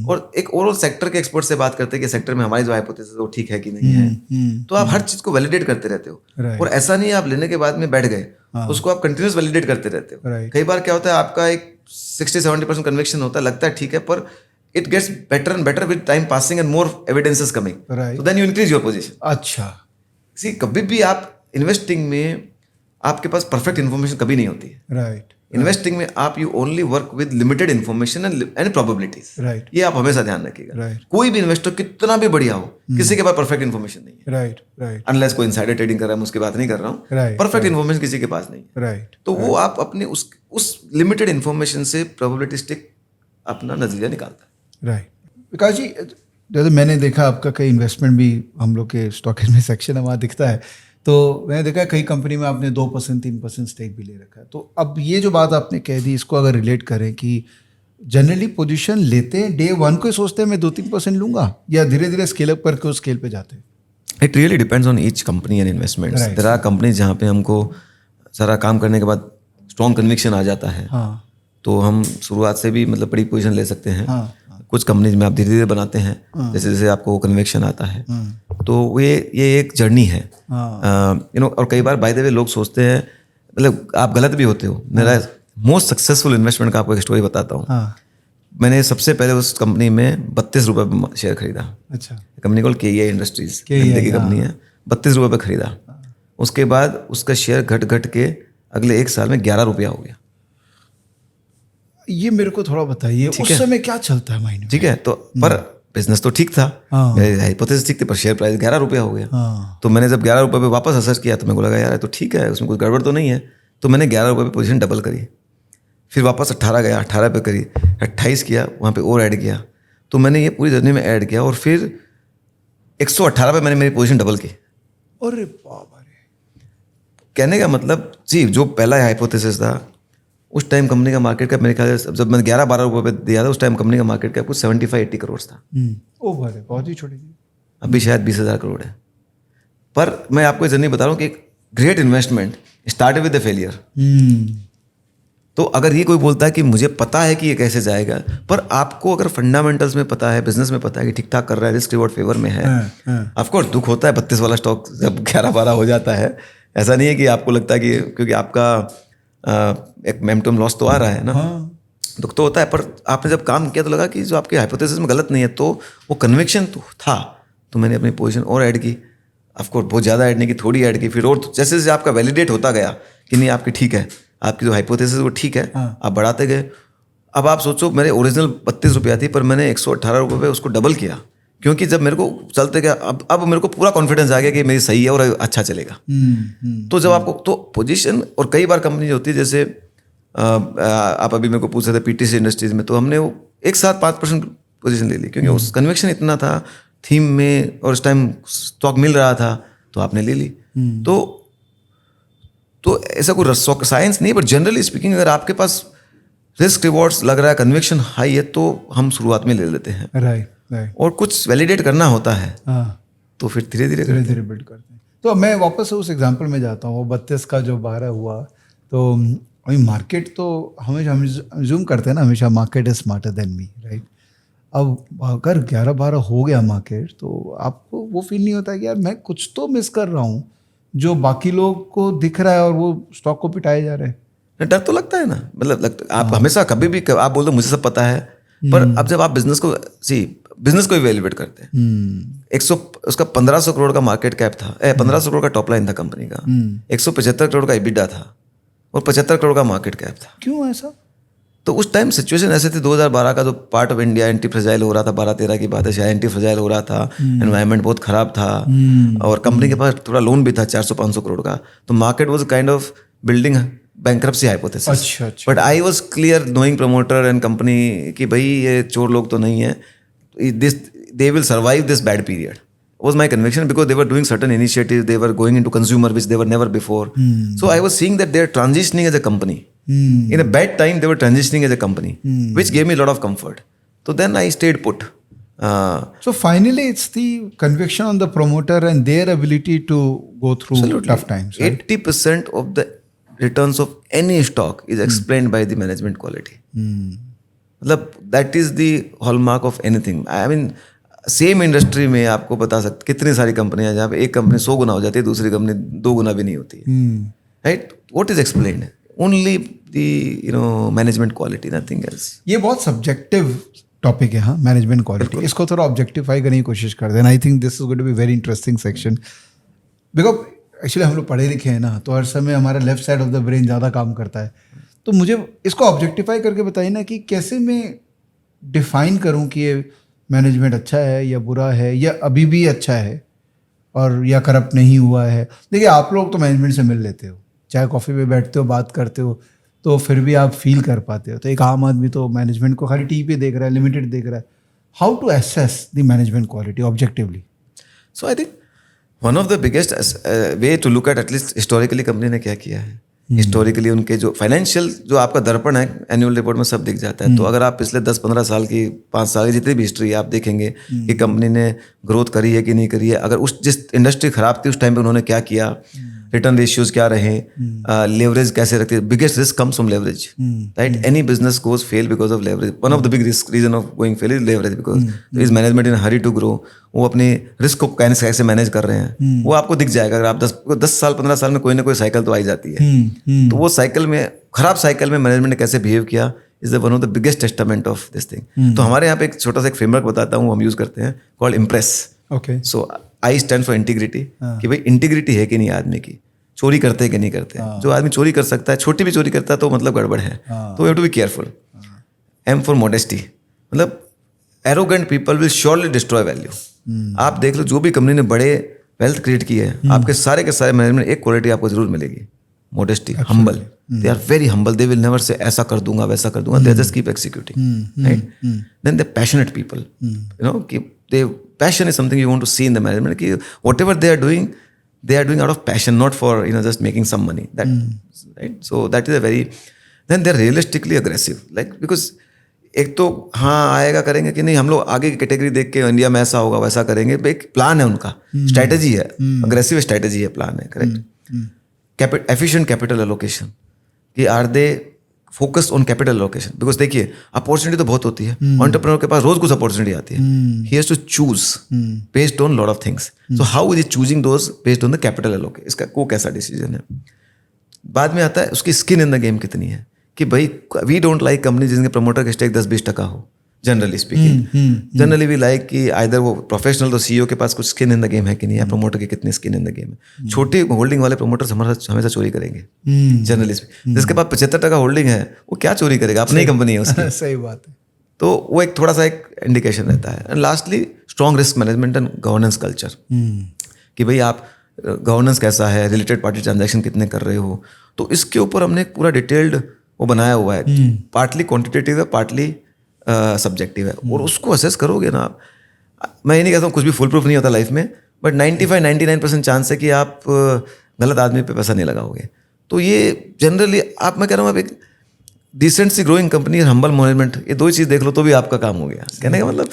और एक ओवरऑल सेक्टर के एक्सपर्ट से बात करते हैं कि सेक्टर में हमारी जो हाइपोथेसिस है वो ठीक है कि नहीं है। तो आप हर चीज को वैलिडेट करते रहते हो। और ऐसा नहीं आप लेने के बाद में बैठ गए, उसको आप कंटिन्यूस वैलिडेट करते रहते हो। कई बार क्या होता है, आपका एक 60-70% कन्विक्शन होता है, लगता है ठीक है, पर it gets better and better with time passing and more evidences coming, so then you increase your position. अच्छा, सी कभी भी आप इन्वेस्टिंग में आपके पास परफेक्ट इन्फॉर्मेशन कभी नहीं होती है। राइट। इन्वेस्टिंग में आप you only work with limited information and probabilities. Right, ये आप हमेशा ध्यान रखिएगा। राइट। कोई भी इन्वेस्टर कितना भी बढ़िया हो, किसी के पास परफेक्ट इन्फॉर्मेशन नहीं है। राइट, राइट, अनलेस कोई इनसाइडर ट्रेडिंग कर रहा है, मैं उसकी बात नहीं कर रहा हूँ। Right, परफेक्ट इन्फॉर्मेशन किसी के पास नहीं है। राइट। तो वो आप अपने उस लिमिटेड इन्फॉर्मेशन से प्रोबेबिलिस्टिक अपना नजरिया निकालता है। राइट। विकास जी, जैसे मैंने देखा आपका कई इन्वेस्टमेंट भी हम लोग के स्टॉक में सेक्शन है, वहाँ दिखता है। तो मैंने देखा कई कंपनी में आपने 2% 3% स्टेक भी ले रखा है। तो अब ये जो बात आपने कह दी, इसको अगर रिलेट करें कि जनरली पोजीशन लेते हैं डे 1 को ही सोचते हैं मैं 2-3% लूंगा, या धीरे धीरे स्केल अप करके उस स्केल पे जाते हैं? It really depends on each company and investments. There are companies जहाँ पे हमको सारा काम करने के बाद स्ट्रॉन्ग कन्विक्शन आ जाता है, तो हम शुरुआत से भी मतलब बड़ी पोजीशन ले सकते हैं। कुछ कंपनीज में आप धीरे धीरे बनाते हैं, जैसे जैसे आपको कन्विक्शन आता है। तो ये एक जर्नी है, यू नो। और कई बार बाय द वे लोग सोचते हैं, मतलब आप गलत भी होते हो। मेरा मोस्ट सक्सेसफुल इन्वेस्टमेंट का आपको एक स्टोरी बताता हूँ। मैंने सबसे पहले उस कंपनी में 32 रुपये पे शेयर खरीदा। अच्छा। कंपनी को KEI इंडस्ट्रीज की कंपनी है, 32 रुपये पे खरीदा। उसके बाद उसका शेयर घट के अगले 1 साल में 11 रुपया हो गया। ये मेरे को थोड़ा बताइए, उस समय क्या चलता है माइंड में? ठीक है, तो पर बिजनेस तो ठीक था, मेरी हाइपोथेसिस ठीक थी, पर शेयर प्राइस 11 रुपया हो गया। तो मैंने जब 11 रुपये पे वापस असर किया तो मेरे को लगा यार तो ठीक है, उसमें कुछ गड़बड़ तो नहीं है। तो मैंने 11 रुपये पे पोजीशन डबल करी, फिर वापस 18 गया, 18 पे करी, 28 किया, वहाँ पे और ऐड किया। तो मैंने ये पूरी जर्नी में ऐड किया और फिर 118 पे मैंने मेरी पोजीशन डबल की। अरे बाबा रे! कहने का मतलब जी, जो पहला हाइपोथेसिस था, उस टाइम कंपनी का मार्केट कैप मेरे ख्याल से जब मैंने 11-12 रुपये पे दिया था, उस टाइम कंपनी का मार्केट कैप कुछ 75-80 करोड़ था। ओ भाई, बहुत ही छोटी थी। अभी शायद 20,000 करोड़ है। पर मैं आपको ये जर्नी बता रहा हूँ कि एक great investment start with the failure. तो अगर ये कोई बोलता है कि मुझे पता है कि ये कैसे जाएगा, पर आपको अगर फंडामेंटल्स में पता है, बिजनेस में पता है कि ठीक ठाक कर रहा है, रिस्क रिवॉर्ड फेवर में है, ऑफकोर्स दुख होता है 32 वाला स्टॉक जब 11-12 हो जाता है। ऐसा नहीं है कि आपको लगता है कि क्योंकि आपका एक मोमेंटम लॉस तो आ रहा है ना, दुख तो होता है। पर आपने जब काम किया तो लगा कि जो आपके हाइपोथेसिस में गलत नहीं है, तो वो कन्विक्शन तो था, तो मैंने अपनी पोजीशन और ऐड की। ऑफकोर्स बहुत ज़्यादा ऐड नहीं की, थोड़ी ऐड की। फिर और जैसे जैसे आपका वैलिडेट होता गया कि नहीं आपकी ठीक है, आपकी जो हाइपोथेसिस वो ठीक है, आप बढ़ाते गए। अब आप सोचो, मेरे ओरिजिनल 32 रुपया थी, पर मैंने 118 रुपये पे उसको डबल किया, क्योंकि जब मेरे को चलते गया, अब मेरे को पूरा कॉन्फिडेंस आ गया कि मेरी सही है और अच्छा चलेगा। तो जब आपको तो पोजीशन, और कई बार कंपनी होती है जैसे आप अभी मेरे को पूछ रहे थे PTC इंडस्ट्रीज में, तो हमने वो एक साथ 5% पोजीशन ले ली, क्योंकि उस कन्विक्शन इतना था थीम में, और उस टाइम स्टॉक मिल रहा था, तो आपने ले ली। तो ऐसा कोई साइंस नहीं, बट जनरली स्पीकिंग अगर आपके पास रिस्क रिवॉर्ड्स लग रहा है, कन्विक्शन हाई है, तो हम शुरुआत में ले लेते हैं। राइट। और कुछ वैलिडेट करना होता है तो फिर धीरे धीरे बिल्ड करते हैं। तो मैं वापस उस एग्जांपल में जाता हूँ, वो 32 का जो 12 हुआ, तो अभी मार्केट तो हमेशा हम जूम करते हैं ना, हमेशा market is smarter than me, right. अब अगर 11-12 हो गया मार्केट, तो आपको वो फील नहीं होता कि यार मैं कुछ तो मिस कर रहा हूँ जो बाकी लोग को दिख रहा है और वो स्टॉक को पिटाए जा रहे हैं? डर तो लगता है ना, मतलब आप हमेशा कभी भी आप बोल दो मुझे सब पता है, पर अब जब आप बिजनेस को इवेल्युएट करते हैं, उसका 1500 करोड़ का मार्केट कैप था, 1500 करोड़ का टॉप लाइन था कंपनी का, 175 करोड़ का EBITDA था और 75 करोड़ का मार्केट कैप था। क्यों ऐसा? तो उस टाइम सिचुएशन ऐसे थी, 2012 का जो part of India anti fragile हो रहा था, 12-13 की बात है शायद, एंटी फ्रेजाइल हो रहा था, एनवायरनमेंट बहुत खराब था और कंपनी के पास थोड़ा लोन भी था 400-500 करोड़ का, तो market was kind of building bankruptcy hypothesis. अच्छा। But I was clear knowing promoter and company कि भाई ये चोर लोग तो नहीं है, they will survive this bad period was my conviction, because they were doing certain initiatives, they were going into consumer which they were never before. So I was seeing that they are transitioning as a company. In a bad time they were transitioning as a company, which gave me a lot of comfort. So then I stayed put. So finally it's the conviction on the promoter and their ability to go through tough times, right? 80% of the returns of any stock is explained by the management quality. मतलब that is the hallmark of anything. I mean, same industry में आपको बता सकते कितनी सारी कंपनियां जहाँ पे एक कंपनी 100 गुना हो जाती है, दूसरी कंपनी 2 गुना भी नहीं होती है, right? What is explained? Only the management quality, nothing else. ये बहुत सब्जेक्टिव टॉपिक है, हाँ, मैनेजमेंट क्वालिटी। इसको थोड़ा ऑब्जेक्टिफाई करने की कोशिश करते हैं। I think this is going to be very interesting section, because actually हम लोग पढ़े लिखे हैं ना, तो हर समय हमारा left side of the brain ज़्यादा काम करता है। तो मुझे इसको ऑब्जेक्टिफाई करके बताइए ना कि कैसे मैं डिफाइन करूँ कि ये मैनेजमेंट अच्छा है या बुरा है, या अभी भी अच्छा है और या करप्ट नहीं हुआ है। देखिए, आप लोग तो मैनेजमेंट से मिल लेते हो, चाहे कॉफ़ी पे बैठते हो, बात करते हो, तो फिर भी आप फील कर पाते हो। तो एक आम आदमी तो मैनेजमेंट को खाली टीवी पे देख रहा है, लिमिटेड देख रहा है। How to assess the management quality objectively? So I think one of the biggest way to look at least historically company ने क्या किया है, हिस्टोरिकली उनके जो फाइनेंशियल जो आपका दर्पण है एनुअल रिपोर्ट में सब दिख जाता है। तो अगर आप पिछले 10-15 साल की, 5 साल की जितनी भी हिस्ट्री आप देखेंगे कि कंपनी ने ग्रोथ करी है कि नहीं करी है, अगर उस जिस इंडस्ट्री खराब थी उस टाइम पे उन्होंने क्या किया, रिटर्न रेशियोज क्या रहे, लेवरेज कैसे रखते हैं। Biggest risk comes from leverage, right? Any business goes fail because of leverage. One of the big reason of going fail is leverage, because is management in hurry to grow. वो अपने risk को कैसे manage कर रहे हैं वो आपको दिख जाएगा। अगर आप 10 साल 15 साल में कोई ना कोई साइकिल तो आई जाती है, तो वो साइकिल में, खराब साइकिल में मैनेजमेंट ने कैसे बिहेव किया is one of the biggest testament of this thing. तो हमारे यहाँ पे एक छोटा सा एक फ्रेमवर्क बताता हूँ, हम यूज करते हैं, called impress. Okay, so I stand for integrity, कि भाई इंटीग्रिटी है कि नहीं आदमी की, चोरी करते हैं कि नहीं करते हैं। जो आदमी चोरी कर सकता है, छोटी भी चोरी करता है, तो मतलब गड़बड़ है, तो we have to be careful. Aim for modesty, मतलब arrogant people will surely destroy value. आप देख लो जो भी कंपनी ने बड़े वेल्थ क्रिएट की है, आपके सारे के सारे मैनेजमेंट एक क्वालिटी आपको जरूर मिलेगी, modesty, humble. They are very humble, they will never say ऐसा कर दूंगा वैसा कर दूंगा, they just keep executing, right? Then they passionate people, you know, कि they passion is something you want to see in the management, कि whatever they are doing out of passion, not for just making some money, that, right? So that is a very, then they are realistically aggressive, like, because एक तो हाँ आएगा करेंगे कि नहीं, हम लोग आगे की कैटेगरी देख के इंडिया में ऐसा होगा वैसा करेंगे, एक प्लान है उनका, स्ट्रैटेजी है, अग्रेसिव स्ट्रैटेजी है, प्लान है, करेक्ट? एफिशिएंट कैपिटल एलोकेशन, कि are they focused on capital allocation, because देखिए अपॉर्चुनिटी तो बहुत होती है, एंटरप्रेन्योर के पास रोज कुछ अपॉर्चुनिटी आती है, he has to choose based on lot of things. So how is choosing those based on the capital allocation, इसका को कैसा डिसीजन है। बाद में आता है उसकी स्किन इन द गेम कितनी है, कि भाई वी डोंट लाइक कंपनी जिनके प्रमोटर के स्टेक 10-20% हो, generally speaking. Generally we like कि आइदर वो प्रोफेशनल, तो सीईओ के पास कुछ स्किन इन द गेम है कि नहीं, या प्रमोटर की कितनी स्किन इन द गेम है। छोटी होल्डिंग वाले प्रमोटर्स हमेशा चोरी करेंगे, जनरली स्पीकिंग। जिसके पास 75% होल्डिंग है वो क्या चोरी करेगा, अपनी कंपनी है उसकी। सही बात है। तो वो एक थोड़ा सा एक इंडिकेशन रहता है। And lastly strong risk management and governance culture, कि भाई आप गवर्नेंस कैसा है, रिलेटेड पार्टी ट्रांजैक्शन कितने कर रहे हो। तो इसके ऊपर हमने एक पूरा डिटेल्ड वो बनाया हुआ है, पार्टली क्वांटिटेटिव है, पार्टली सब्जेक्टिव है, और उसको असेस करोगे ना आप। मैं ये नहीं कहता हूँ कुछ भी फुल प्रूफ नहीं होता लाइफ में, बट 95-99% चांस है कि आप गलत आदमी पे पैसा नहीं लगाओगे। तो ये जनरली मैं कह रहा हूँ, आप एक डिसेंट सी ग्रोइंग कंपनी और हम्बल मैनेजमेंट, ये दो ही चीज़ देख लो तो भी आपका काम हो गया। कहने का मतलब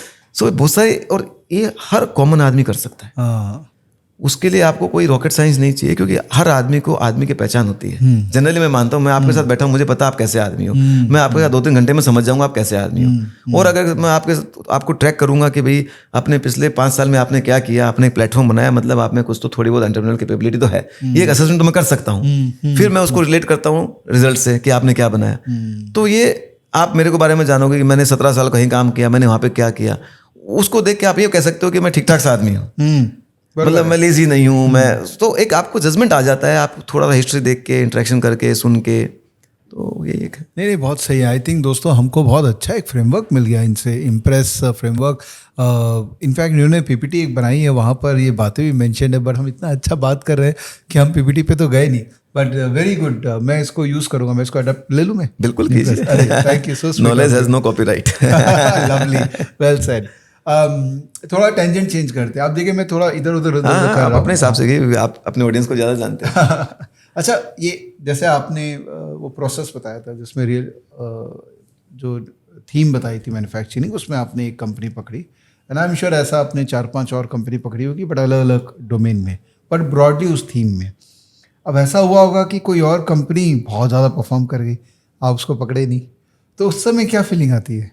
बहुत सारे, और ये हर कॉमन आदमी कर सकता है। हाँ, उसके लिए आपको कोई रॉकेट साइंस नहीं चाहिए, क्योंकि हर आदमी को आदमी की पहचान होती है। जनरली मैं मानता हूँ, मैं आपके साथ बैठा हूँ, मुझे पता आप कैसे आदमी हो, मैं आपके साथ 2-3 घंटे में समझ जाऊंगा आप कैसे आदमी हो। और अगर मैं आपको ट्रैक करूंगा कि भाई अपने पिछले 5 साल में आपने क्या किया, आपने एक प्लेटफॉर्म बनाया, मतलब आप में कुछ तो थोड़ी बहुत एंटरप्रेन्योर कैपेबिलिटी तो है, ये एक असेसमेंट तो मैं कर सकता हूँ। फिर मैं उसको रिलेट करता हूँ रिजल्ट से कि आपने क्या बनाया। तो ये आप मेरे को बारे में जानोगे कि मैंने 17 साल कहीं काम किया, मैंने वहाँ पे क्या किया, उसको देख के आप ये कह सकते हो कि मैं ठीक ठाक सा आदमी हूँ, मतलब मैं लेजी नहीं हूँ मैं। तो एक आपको जजमेंट आ जाता है, आप थोड़ा हिस्ट्री देख के, इंटरेक्शन करके, सुन के, तो ये एक है। नहीं, बहुत सही है। आई थिंक दोस्तों हमको बहुत अच्छा एक फ्रेमवर्क मिल गया इनसे, इम्प्रेस फ्रेमवर्क। इनफैक्ट इन्होंने पीपीटी एक बनाई है, वहाँ पर ये बातें भी मेंशन है, बट हम इतना अच्छा बात कर रहे हैं कि हम पीपीटी पे तो गए नहीं। बट वेरी गुड, मैं इसको यूज़ करूँगा, मैं इसको अडॉप्ट ले लूँ मैं। बिल्कुल कीजिए। अरे thank you so much. Knowledge has no copyright. Lovely, well said. थोड़ा टेंजेंट चेंज करते हैं। आप देखिए मैं थोड़ा इधर उधर कर रहा आप हूँ अपने हिसाब से, कि आप अपने ऑडियंस को ज़्यादा जानते हैं। अच्छा, ये जैसे आपने वो प्रोसेस बताया था जिसमें रियल जो थीम बताई थी मैन्युफैक्चरिंग, उसमें आपने एक कंपनी पकड़ी, एंड आई एम श्योर ऐसा आपने 4-5 और कंपनी पकड़ी होगी, बट अलग अलग डोमेन में, बट ब्रॉडली उस थीम में। अब ऐसा हुआ होगा कि कोई और कंपनी बहुत ज़्यादा परफॉर्म कर गई, आप उसको पकड़े नहीं, तो उस समय क्या फीलिंग आती है?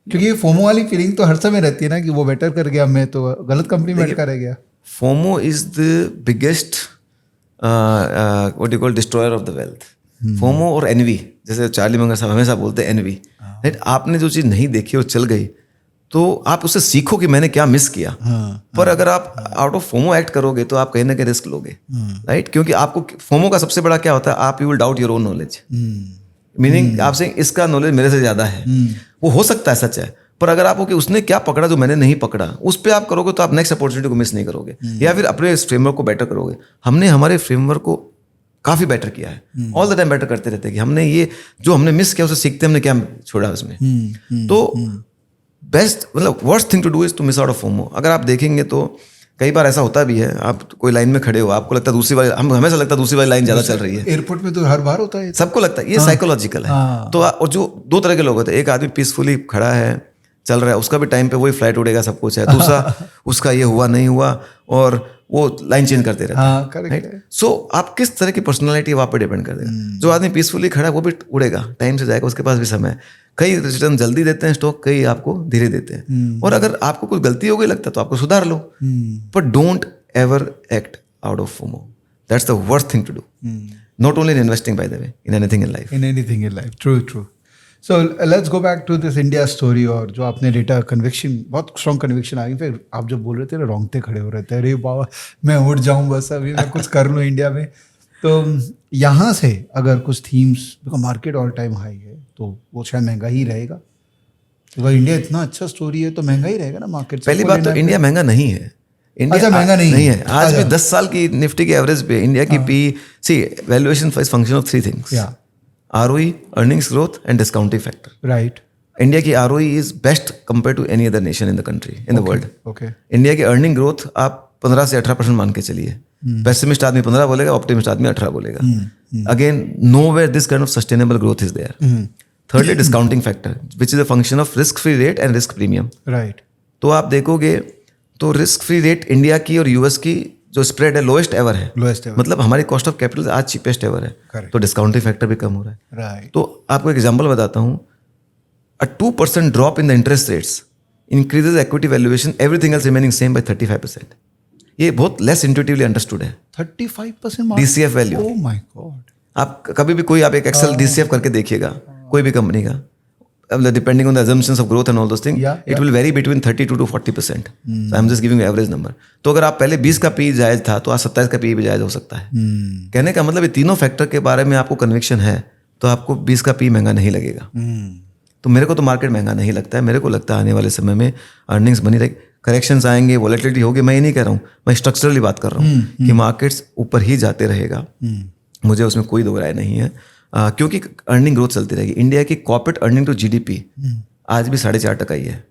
क्योंकि ये फोमो वाली फीलिंग तो हर समय रहती है ना, कि वो बेटर कर गया, मैं तो गलत कंपनी में अटका रह गया। FOMO is the biggest what you call destroyer of the wealth. FOMO और एनवी, जैसे चार्ली मंगर साहब हमेशा बोलते हैं एनवी, राइट। आपने जो चीज़ नहीं देखी और चल गई, तो आप उससे सीखो कि मैंने क्या मिस किया। पर अगर आप आउट ऑफ फोमो एक्ट करोगे तो आप कहीं ना कहीं रिस्क लोगे, राइट। क्योंकि आपको फोमो का सबसे बड़ा क्या होता है, आप you will doubt your own knowledge. Meaning आपसे इसका नॉलेज मेरे से ज़्यादा है, वो हो सकता है सच है, पर अगर आपको कि उसने क्या पकड़ा जो मैंने नहीं पकड़ा, उस पर आप करोगे तो आप नेक्स्ट अपॉर्चुनिटी को मिस नहीं करोगे, या फिर अपने फ्रेमवर्क को बेटर करोगे। हमने हमारे फ्रेमवर्क को काफ़ी बेटर किया है, ऑल द टाइम बेटर करते रहते हैं कि हमने ये जो हमने मिस किया उसे सीखते हमने क्या छोड़ा उसमें। तो बेस्ट, मतलब worst thing to do is to miss out of FOMO. अगर आप देखेंगे तो कई बार ऐसा होता भी है, आप कोई लाइन में खड़े हो, आपको लगता है दूसरी वाली, हम हमेशा लगता है दूसरी वाली लाइन ज़्यादा चल रही है। एयरपोर्ट में तो हर बार होता है, सबको लगता है, ये साइकोलॉजिकल है। तो और जो 2 तरह के लोग होते हैं, एक आदमी पीसफुली खड़ा है, चल रहा है, उसका भी टाइम पे वही फ्लाइट उड़ेगा, सब कुछ है। दूसरा उसका ये हुआ नहीं हुआ और वो लाइन चेंज करते रहते हैं, राइट। सो आप किस तरह की पर्सनालिटी वहाँ पे डिपेंड कर देगा। जो आदमी पीसफुली खड़ा है वो भी उड़ेगा, टाइम से जाएगा, उसके पास भी समय है। कई रिटर्न जल्दी देते हैं स्टॉक, कई आपको धीरे देते हैं। और अगर आपको कोई गलती हो गई लगता है तो आपको सुधार लो, पर don't ever act out of FOMO. That's the worst thing to do, not only in investing, by the way, in anything in life. In anything in life, true. So let's go back to this India story. और जो आपने data conviction, बहुत strong conviction आ गई, फिर आप जब बोल रहे थे ना, रोंगटे खड़े हो रहे थे, अरे बाबा मैं उठ जाऊं बस, अभी मैं कुछ कर लूँ इंडिया में। तो यहाँ से अगर कुछ themes, market all time high है, तो वो शायद महंगा ही रहेगा। तो अगर इंडिया इतना अच्छा स्टोरी है तो महंगा ही रहेगा ना मार्केट। पहली बात तो इंडिया महंगा नहीं है, इंडिया महंगा नहीं है। आज भी 10 साल की निफ्टी के एवरेज पे इंडिया की P, C valuation is function of 3 things, ROE, earnings growth and discounting factor. Right. India की ROE is best compared to any other nation in the country, in the world. Okay. India की earning growth आप 15 से 18% मान के चलिए। Pessimist आदमी 15 बोलेगा, optimist आदमी 18 बोलेगा। Again, nowhere this kind of sustainable growth is there. Thirdly, discounting factor, which is a function of risk free rate and risk premium. Right. तो आप देखोगे तो रिस्क फ्री रेट इंडिया की और यूएस की जो स्प्रेड है लोएस्ट एवर है, मतलब हमारी कॉस्ट ऑफ कैपिटल आज चीपेस्ट एवर है। Correct. तो डिस्काउंटिंग फैक्टर भी कम हो रहा है। Right. तो आपको एक एग्जांपल बताता हूँ, a 2% drop in the interest rates increases equity valuation, everything else remaining same by 35%। ये बहुत लेस इंट्यूटिवली अंडरस्टूड है। 35% DCF value. Oh my god. आप कभी भी कोई आप एक एक्सेल DCF करके देखिएगा कोई भी कंपनी का, depending on the assumptions of growth and all those things, it will vary between 32 to 40%. So I'm just giving you average number. तो अगर आप पहले 20 का पी जायज था तो आज 27 का पी भी जायज हो सकता है। कहने का मतलब ये तीनों फैक्टर के बारे में आपको कन्विक्शन है तो आपको 20 का पी महंगा नहीं लगेगा। तो मेरे को तो मार्केट महंगा नहीं लगता है। मेरे को लगता है आने वाले समय में अर्निंग्स बनी रहेगी, करेक्शंस आएंगे, वॉलेटिलिटी होगी। मैं ये नहीं कह रहा हूँ, मैं स्ट्रक्चरली बात कर रहा हूँ कि मार्केट्स ऊपर ही जाते रहेगा, मुझे उसमें कोई दो राय नहीं है। क्योंकि अर्निंग ग्रोथ चलती रहेगी। इंडिया की कॉर्पोरेट अर्निंग टू GDP आज भी 4.5% ही है,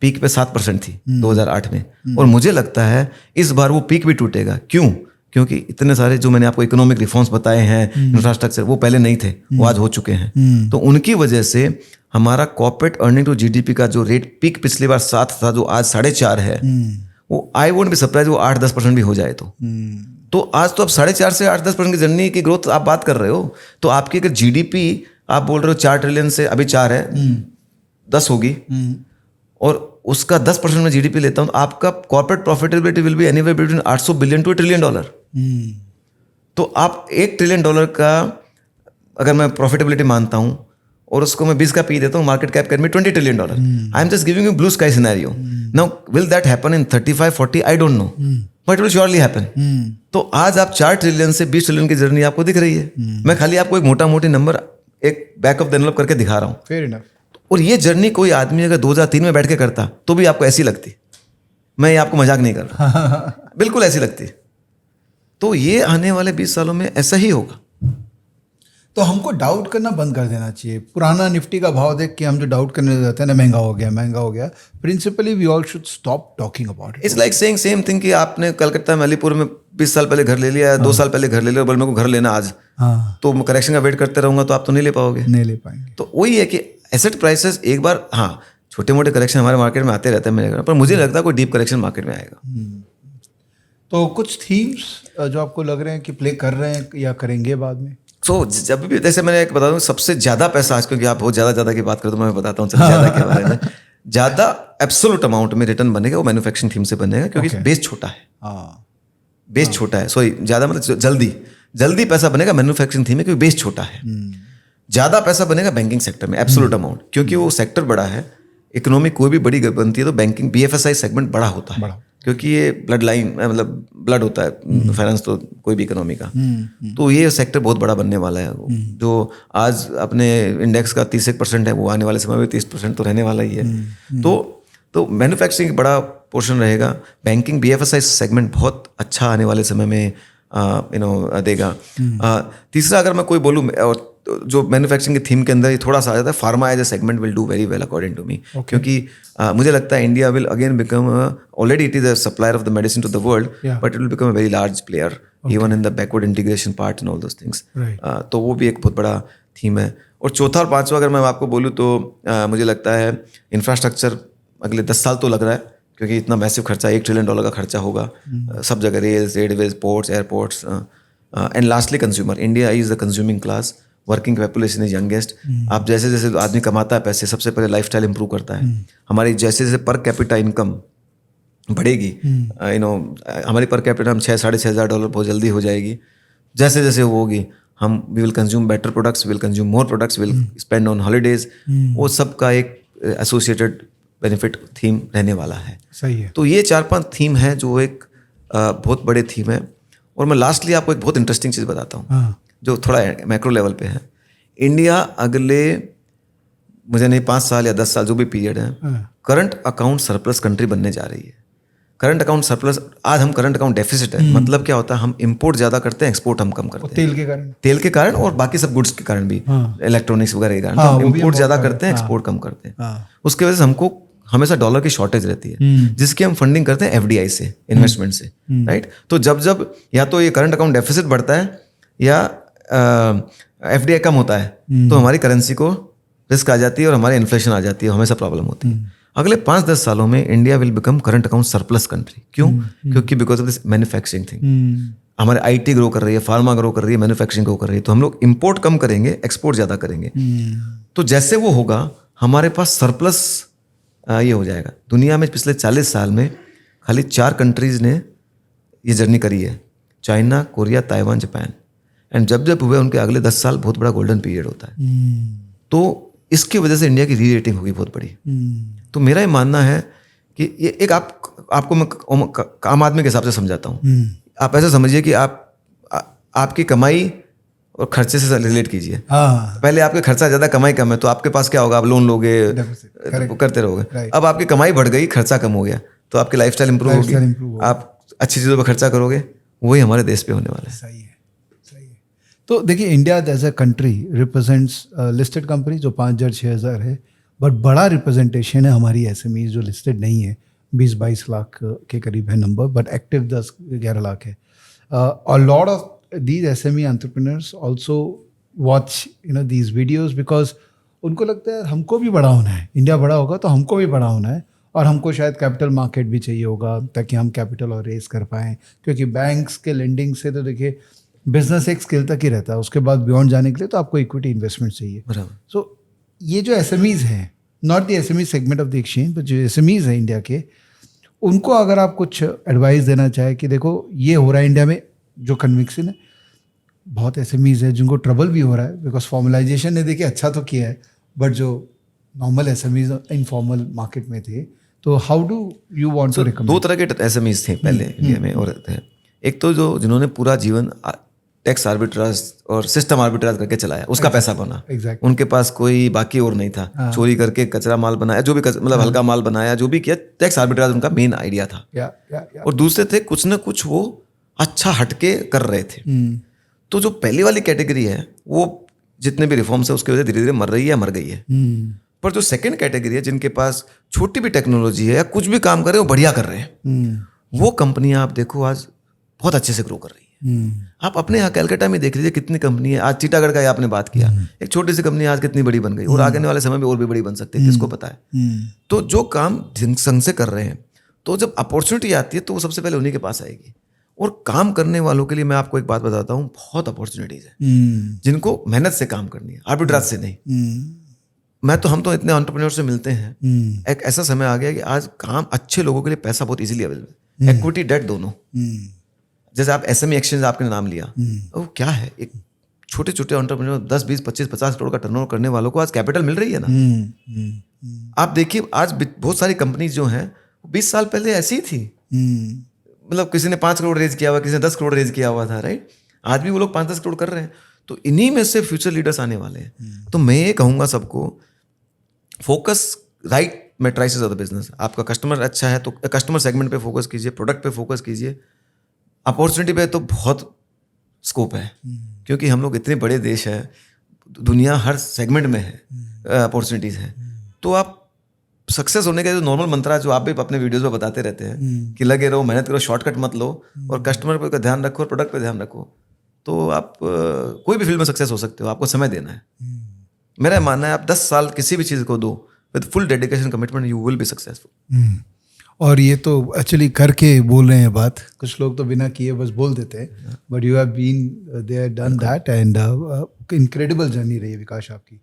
पीक पे 7% थी 2008 में, और मुझे लगता है इस बार वो पीक भी टूटेगा। क्यों? क्योंकि इतने सारे जो मैंने आपको इकोनॉमिक रिफॉर्म्स बताए हैं, इंफ्रास्ट्रक्चर, वो पहले नहीं थे, वो आज हो चुके हैं। तो उनकी वजह से हमारा कॉर्पोरेट अर्निंग टू जीडीपी का जो रेट पीक पिछली बार 7 था, जो आज 4.5 है, वो आई वोंट बी सरप्राइज वो 8-10% भी हो जाए तो आज तो अब 4.5 से 8-10% की जर्नी की ग्रोथ आप बात कर रहे हो। तो आपकी अगर जीडीपी आप बोल रहे हो 4 ट्रिलियन से अभी 4 है, 10 होगी, और उसका 10% में जीडीपी लेता हूं, तो आपका corporate profitability will be anywhere between 800 billion to $1 trillion. तो आप $1 ट्रिलियन का अगर मैं प्रॉफिटेबिलिटी मानता हूं और उसको मैं 20 का पी देता हूं, मार्केट कैप कर में $20 trillion, I am just giving you blue sky scenario. Now will that happen in 35-40? I don't know, but it will surely happen. तो आज आप 4 ट्रिलियन से 20 ट्रिलियन की जर्नी आपको दिख रही है। मैं खाली आपको एक मोटा मोटी नंबर एक बैक ऑफ द एनवलप करके दिखा रहा हूँ। Fair enough. और ये जर्नी कोई आदमी अगर 2003 में बैठ के करता तो भी आपको ऐसी लगती। मैं ये आपको मजाक नहीं कर रहा, बिल्कुल ऐसी लगती। तो ये आने वाले 20 सालों में ऐसा ही होगा। तो हमको डाउट करना बंद कर देना चाहिए। पुराना निफ्टी का भाव देख के हम जो डाउट करने लग जाते हैं ना, महंगा हो गया। Principally we all should stop talking about it. It's like saying same thing कि आपने कलकत्ता में अलीपुर में 20 साल पहले घर ले लिया, 2 साल पहले घर ले लिया, बोल मेरे को घर लेना आज, तो करेक्शन का वेट करते रहूंगा तो आप तो नहीं ले पाओगे, नहीं ले पाएंगे। तो वही है कि एसेट प्राइसेस एक बार, हाँ छोटे मोटे करेक्शन हमारे मार्केट में आते रहते हैं मेरे घर, पर मुझे लगता है कोई डीप करेक्शन मार्केट में आएगा। तो कुछ थीम्स जो आपको लग रहे हैं कि प्ले कर रहे हैं या करेंगे बाद में? जब भी, जैसे मैंने एक बता दूं, सबसे ज्यादा पैसा आज, क्योंकि आप बहुत ज्यादा की बात करो तो मैं बताता हूँ सबसे ज्यादा के बारे में। ज्यादा एब्सोल्यूट अमाउंट में रिटर्न बनेगा वो मैन्युफैक्चरिंग थीम से बनेगा, क्योंकि बेस छोटा है। बेस छोटा है, सॉरी ज्यादा मतलब जल्दी पैसा बनेगा मैन्युफैक्चरिंग थीम में, क्योंकि बेस छोटा है। ज्यादा पैसा बनेगा बैंकिंग सेक्टर में, एब्सोल्यूट अमाउंट, क्योंकि वो सेक्टर बड़ा है। इकोनॉमी कोई भी बड़ी बनती है तो बैंकिंग BFSI सेगमेंट बड़ा होता है, क्योंकि ये ब्लड लाइन, मतलब ब्लड होता है फाइनेंस तो कोई भी इकोनॉमी का। तो ये सेक्टर बहुत बड़ा बनने वाला है। जो आज अपने इंडेक्स का 30% है, वो आने वाले समय में 30% तो रहने वाला ही है। तो मैन्युफैक्चरिंग बड़ा पोर्शन रहेगा। बैंकिंग BFSI सेगमेंट बहुत अच्छा आने वाले समय में देगा। तीसरा अगर मैं कोई बोलूँ, और जो मैन्युफैक्चरिंग की थीम के अंदर ये थोड़ा सा आ जाता है, pharma as a segment will do very well according to me, क्योंकि मुझे लगता है India will again become, already it is a supplier of the medicine to the world, but it will become a very large player even in the backward integration part and all those things. तो वो भी एक बहुत बड़ा theme है। और चौथा और पांचवा अगर मैं आपको बोलूँ तो मुझे लगता है इंफ्रास्ट्रक्चर अगले 10 साल तो लग रहा है, क्योंकि इतना मैसिव खर्चा, $1 ट्रिलियन का खर्चा होगा सब जगह, rails, railways, ports, airports, and lastly consumer. India is the consuming class, working population is youngest. आप जैसे जैसे आदमी कमाता है पैसे, सबसे पहले लाइफस्टाइल इंप्रूव करता है। हमारी जैसे जैसे पर कैपिटा इनकम बढ़ेगी, हमारी पर कैपिटा हम $6,000-6,500 बहुत जल्दी हो जाएगी। जैसे जैसे वो होगी, हम we will consume better products, will consume more products, will spend on holidays. वो सब का एक एसोसिएटेड बेनिफिट थीम रहने वाला है। सही है। तो ये 4-5 थीम है जो एक बहुत बड़े थीम है। और मैं लास्टली आपको एक बहुत इंटरेस्टिंग चीज़ बताता हूँ, जो थोड़ा मैक्रो लेवल पे है। इंडिया अगले, मुझे नहीं 5 साल या 10 साल जो भी पीरियड है, करंट अकाउंट सरप्लस कंट्री बनने जा रही है। करंट अकाउंट सरप्लस, आज हम करंट अकाउंट डेफिसिट है। मतलब क्या होता है, हम इंपोर्ट ज्यादा करते हैं, एक्सपोर्ट हम कम करते हैं। तेल के कारण और बाकी सब गुड्स के कारण भी, इलेक्ट्रॉनिक्स वगैरह के कारण हम इंपोर्ट ज्यादा करते हैं, एक्सपोर्ट कम करते हैं। उसकी वजह से हमको हमेशा डॉलर की शॉर्टेज रहती है, जिसकी हम फंडिंग करते हैं FDI से, इन्वेस्टमेंट से, राइट। तो जब या तो ये करंट अकाउंट डेफिसिट बढ़ता है या FDI कम होता है, तो हमारी करेंसी को रिस्क आ जाती है और हमारी इन्फ्लेशन आ जाती है, हमेशा प्रॉब्लम होती है। अगले 5-10 सालों में India will become current account surplus country. क्यों? क्योंकि because of this manufacturing thing. हमारे IT ग्रो कर रही है, फार्मा ग्रो कर रही है, मैन्युफैक्चरिंग ग्रो कर रही है, तो हम लोग इंपोर्ट कम करेंगे, एक्सपोर्ट ज्यादा करेंगे। तो जैसे वो होगा, हमारे पास सरप्लस ये हो जाएगा। दुनिया में पिछले 40 साल में खाली 4 कंट्रीज ने ये जर्नी करी है, China, Korea, Taiwan, Japan. And जब हुए उनके अगले 10 साल बहुत बड़ा गोल्डन पीरियड होता है। तो इसकी वजह से इंडिया की री रेटिंग होगी बहुत बड़ी। तो मेरा ये मानना है कि ये एक आपको मैं आम आदमी के हिसाब से समझाता हूँ। आप ऐसा समझिए कि आपकी कमाई और खर्चे से रिलेट कीजिए। पहले आपके खर्चा ज़्यादा, कमाई कम है, तो आपके पास क्या होगा, आप लोन लोगे, करते रहोगे। अब आपकी कमाई बढ़ गई, खर्चा कम हो गया, तो आपकी लाइफस्टाइल इंप्रूव होगी, आप अच्छी चीज़ों पर खर्चा करोगे। वही हमारे देश पे होने वाला है। सही है। तो देखिए, India as a country represents listed company जो 5,000-6,000 है, बट बड़ा रिप्रेजेंटेशन है हमारी एसएमईज जो लिस्टेड नहीं है, 20-22 लाख के करीब है नंबर, बट एक्टिव 10-11 लाख है. A lot of these SME entrepreneurs also watch these videos because उनको लगता है हमको भी बड़ा होना है, इंडिया बड़ा होगा तो हमको भी बड़ा होना है, और हमको शायद कैपिटल मार्केट भी चाहिए होगा ताकि हम कैपिटल और रेस कर पाएँ, क्योंकि बैंक्स के लेंडिंग से तो देखिए बिजनेस एक स्किल तक ही रहता है, उसके बाद बियॉन्ड जाने के लिए तो आपको इक्विटी इन्वेस्टमेंट चाहिए. सो ये जो एसएमईज हैं, not the SME segment of the exchange, but जो एसएमईज हैं इंडिया के, उनको अगर आप कुछ एडवाइस देना चाहे कि देखो ये हो रहा है इंडिया में, जो कन्विक्शन है, बहुत एसएमईज है जिनको ट्रबल भी हो रहा है बिकॉज फॉर्मलाइजेशन ने देखिए अच्छा तो किया है, बट जो नॉर्मल एसएमईज इनफॉर्मल मार्केट में थे, तो how do you want to recommend? 2 तरह के एसएमईज थे पहले इंडिया में, और थे एक तो जो जिन्होंने पूरा जीवन टैक्स आर्बिट्राज और सिस्टम आर्बिट्राज करके चलाया, उसका पैसा बना, उनके पास कोई बाकी और नहीं था, चोरी करके कचरा माल बनाया, जो भी मतलब हल्का माल बनाया, जो भी किया, टैक्स आर्बिट्राज उनका मेन आइडिया था. और दूसरे थे कुछ ना कुछ वो अच्छा हटके कर रहे थे. तो जो पहली वाली कैटेगरी है वो जितने भी रिफॉर्म्स है उसकी वजह धीरे धीरे मर रही है, मर गई है. पर जो सेकंड कैटेगरी है जिनके पास छोटी भी टेक्नोलॉजी है या कुछ भी काम कर रहे हैं वो बढ़िया कर रहे हैं, वो कंपनियां आप देखो आज बहुत अच्छे से ग्रो कर रही है. आप अपने यहाँ कैलकाटा में देख लीजिए कितनी कंपनी है. आज चिटागढ़ का आपने बात किया, एक छोटी सी कंपनी आज कितनी बड़ी बन गई, और आगे वाले समय में और भी बड़ी बन सकती है, किसको पता है. तो जो काम संग से कर रहे हैं, तो जब अपॉर्चुनिटी आती है तो वो सबसे पहले उन्हीं के पास आएगी. और काम करने वालों के लिए मैं आपको एक बात बताता हूँ, बहुत अपॉर्चुनिटीज है जिनको मेहनत से काम करनी है, आर्बिट्राज से नहीं. हम तो इतने एंटरप्रेन्योर से मिलते हैं, एक ऐसा समय आ गया कि आज काम अच्छे लोगों के लिए पैसा बहुत इजीली अवेलेबल है, इक्विटी डेट दोनों. जैसे आप एसएमई एक्सचेंज आपने नाम लिया, वो क्या है, एक छोटे छोटे एंटरप्रेन्योर 10, 20, 25, 50 करोड़ का टर्नओवर करने वालों को आज कैपिटल मिल रही है ना. आप देखिए आज बहुत सारी कंपनीज जो हैं 20 साल पहले ऐसी ही थी, मतलब किसी ने 5 करोड़ रेज किया हुआ, किसी ने 10 करोड़ रेज किया हुआ था, राइट. आज भी वो लोग 5-10 करोड़ कर रहे हैं. तो इन्हीं में से फ्यूचर लीडर्स आने वाले हैं. तो मैं ये कहूँगा सबको, focus right matrices of the business. आपका कस्टमर अच्छा है तो कस्टमर सेगमेंट पे फोकस कीजिए, प्रोडक्ट पे फोकस कीजिए, अपॉर्चुनिटी पे तो बहुत स्कोप है, क्योंकि हम लोग इतने बड़े देश है, दुनिया हर सेगमेंट में है, अपॉर्चुनिटीज़ हैं. तो आप सक्सेस होने का जो नॉर्मल मंत्रा जो आप भी अपने वीडियोस में बताते रहते हैं कि लगे रहो, मेहनत करो, शॉर्टकट मत लो, और कस्टमर पे का ध्यान रखो और प्रोडक्ट पे ध्यान रखो, तो आप कोई भी फील्ड में सक्सेस हो सकते हो. आपको समय देना है. मेरा मानना है आप 10 साल किसी भी चीज़ को दो with full dedication commitment, you will be successful. और ये तो एक्चुअली करके बोल रहे हैं बात, कुछ लोग तो बिना किए बस बोल देते हैं, but you have been there, done that, and incredible journey रही है विकास आपकी.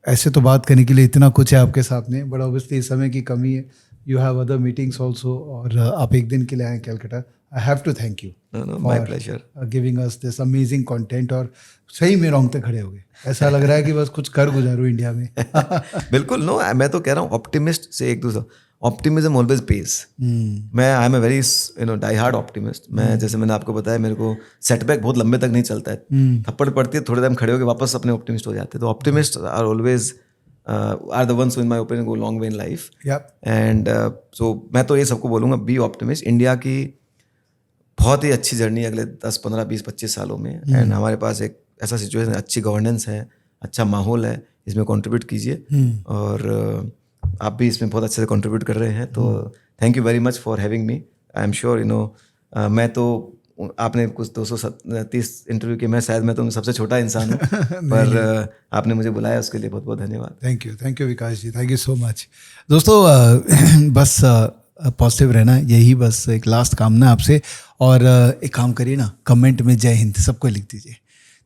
ऐसे तो बात करने के लिए इतना कुछ है आपके सामने, बट ऑब्वियसली समय की कमी है. You have other meetings also, और आप एक दिन के लिए आए Calcutta. I have to thank you my pleasure giving us this amazing content. और सही में रोंगटे खड़े हो गए, ऐसा लग रहा है कि बस कुछ कर गुजारूं इंडिया में. बिल्कुल. नो, मैं तो कह रहा हूँ ऑप्टिमिस्ट से एक दूसरा, ऑप्टिमिज्म ऑलवेज पेस. मैं I am a very die hard optimist. मैं जैसे मैंने आपको बताया, मेरे को सेटबैक बहुत लंबे तक नहीं चलता है, थप्पड़ पड़ती है, थोड़े टाइम खड़े होकर वापस अपने ऑप्टिमिस्ट हो जाते हैं. तो optimist are always are the ones in my opinion go long way in life. And so मैं तो ये सबको बोलूँगा, बी ऑप्टिमिस्ट. इंडिया की बहुत ही अच्छी जर्नी अगले 10, 15, 20, 25 सालों में, एंड हमारे पास एक ऐसा सिचुएशन, अच्छी गवर्नेंस है, अच्छा माहौल है, इसमें कंट्रीब्यूट कीजिए. और आप भी इसमें बहुत अच्छे से कंट्रीब्यूट कर रहे हैं, तो thank you very much for having me. I am sure मैं तो, आपने कुछ 230 इंटरव्यू किए, मैं तो सबसे छोटा इंसान हूँ, पर आपने मुझे बुलाया उसके लिए बहुत बहुत धन्यवाद. Thank you Vikas ji, thank you so much. दोस्तों बस पॉजिटिव रहना, यही बस एक लास्ट कामना आपसे. और एक काम करिए ना, कमेंट में जय हिंद सबको लिख दीजिए,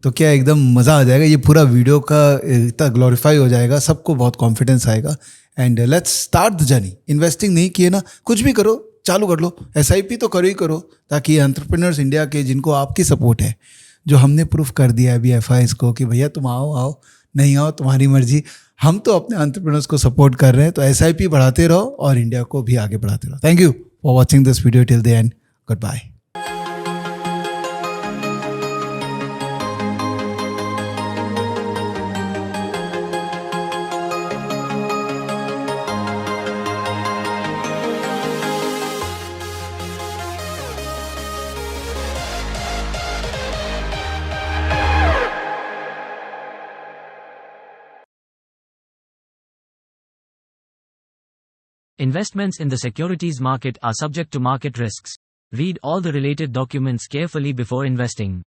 तो क्या एकदम मज़ा आ जाएगा. ये पूरा वीडियो का इतना ग्लोरीफाई हो जाएगा, सबको बहुत कॉन्फिडेंस आएगा. And let's start the journey. Investing नहीं किए ना, कुछ भी करो, चालू कर लो. SIP तो करो ही करो, ताकि एंटरप्रेन्योर्स इंडिया के जिनको आपकी सपोर्ट है, जो हमने प्रूफ कर दिया है अभी FIs को कि भैया तुम आओ, नहीं आओ तुम्हारी मर्जी, हम तो अपने एंटरप्रेन्योर्स को सपोर्ट कर रहे हैं. तो SIP बढ़ाते रहो और इंडिया को भी आगे बढ़ाते रहो. Thank you for watching this video till the end. Good bye. Investments in the securities market are subject to market risks. Read all the related documents carefully before investing.